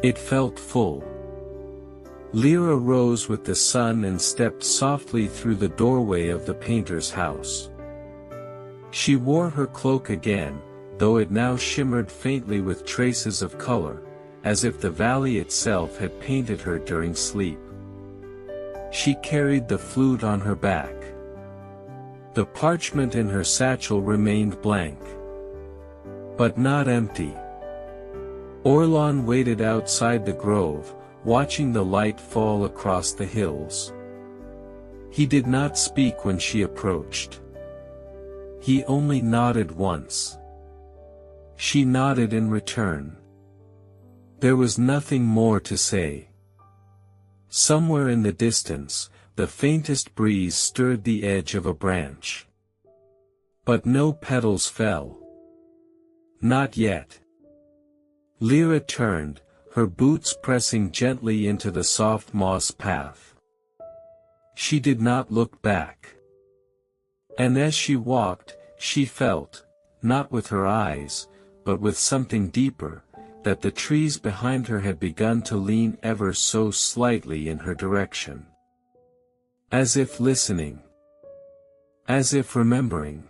It felt full. Lyra rose with the sun and stepped softly through the doorway of the painter's house. She wore her cloak again, though it now shimmered faintly with traces of color, as if the valley itself had painted her during sleep. She carried the flute on her back. The parchment in her satchel remained blank. But not empty. Orlan waited outside the grove, watching the light fall across the hills. He did not speak when she approached. He only nodded once. She nodded in return. There was nothing more to say. Somewhere in the distance, the faintest breeze stirred the edge of a branch. But no petals fell. Not yet. Lyra turned, her boots pressing gently into the soft moss path. She did not look back. And as she walked, she felt, not with her eyes, but with something deeper, that the trees behind her had begun to lean ever so slightly in her direction. As if listening. As if remembering.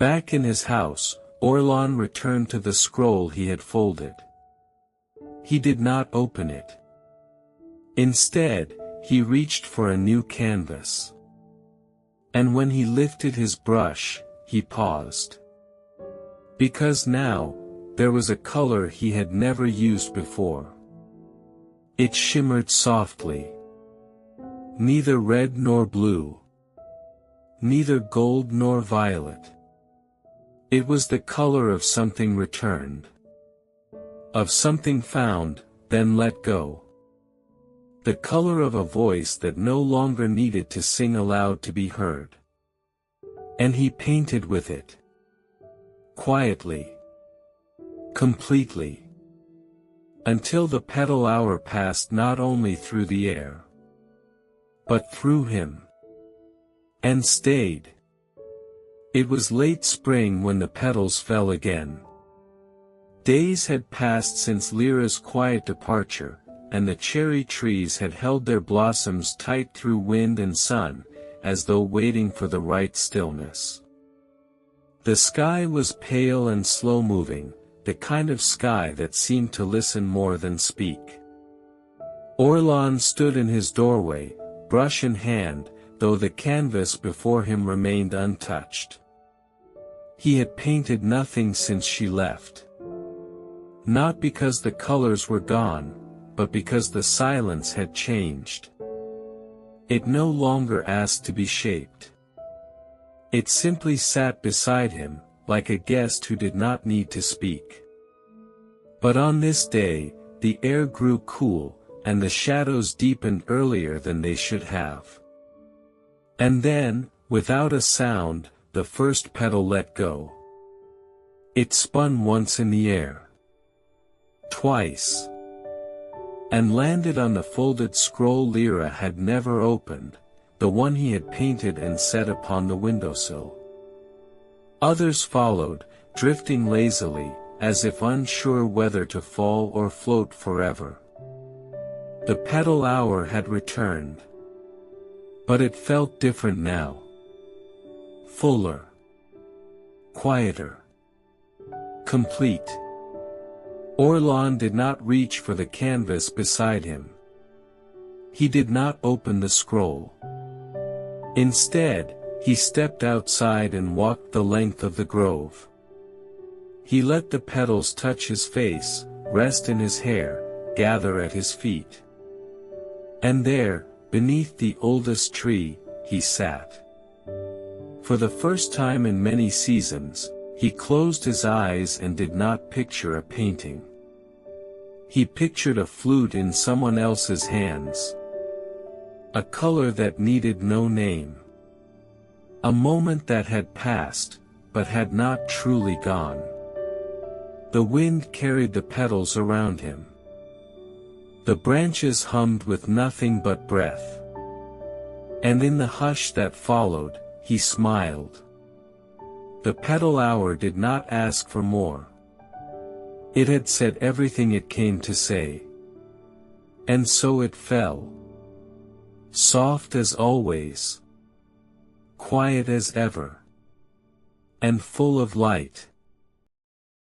Back in his house, Orlan returned to the scroll he had folded. He did not open it. Instead, he reached for a new canvas. And when he lifted his brush, he paused. Because now, there was a color he had never used before. It shimmered softly. Neither red nor blue. neither gold nor violet. It was the color of something returned. Of something found, then let go. The color of a voice that no longer needed to sing aloud to be heard. And he painted with it. Quietly. Completely. Until the petal hour passed not only through the air, but through him. And stayed. It was late spring when the petals fell again. Days had passed since Lyra's quiet departure, and the cherry trees had held their blossoms tight through wind and sun, as though waiting for the right stillness. The sky was pale and slow-moving, the kind of sky that seemed to listen more than speak. Orlan stood in his doorway, brush in hand, though the canvas before him remained untouched. He had painted nothing since she left. Not because the colors were gone, but because the silence had changed. It no longer asked to be shaped. It simply sat beside him, like a guest who did not need to speak. But on this day, the air grew cool, and the shadows deepened earlier than they should have. And then, without a sound, the first petal let go. It spun once in the air. Twice. And landed on the folded scroll Lyra had never opened, the one he had painted and set upon the windowsill. Others followed, drifting lazily, as if unsure whether to fall or float forever. The petal hour had returned. But it felt different now. Fuller. Quieter. Complete. Orlan did not reach for the canvas beside him. He did not open the scroll. Instead, he stepped outside and walked the length of the grove. He let the petals touch his face, rest in his hair, gather at his feet. And there, beneath the oldest tree, he sat. For the first time in many seasons, he closed his eyes and did not picture a painting. He pictured a flute in someone else's hands. A color that needed no name. A moment that had passed, but had not truly gone. The wind carried the petals around him. The branches hummed with nothing but breath. And in the hush that followed, he smiled. The petal hour did not ask for more. It had said everything it came to say. And so it fell. Soft as always. Quiet as ever. And full of light.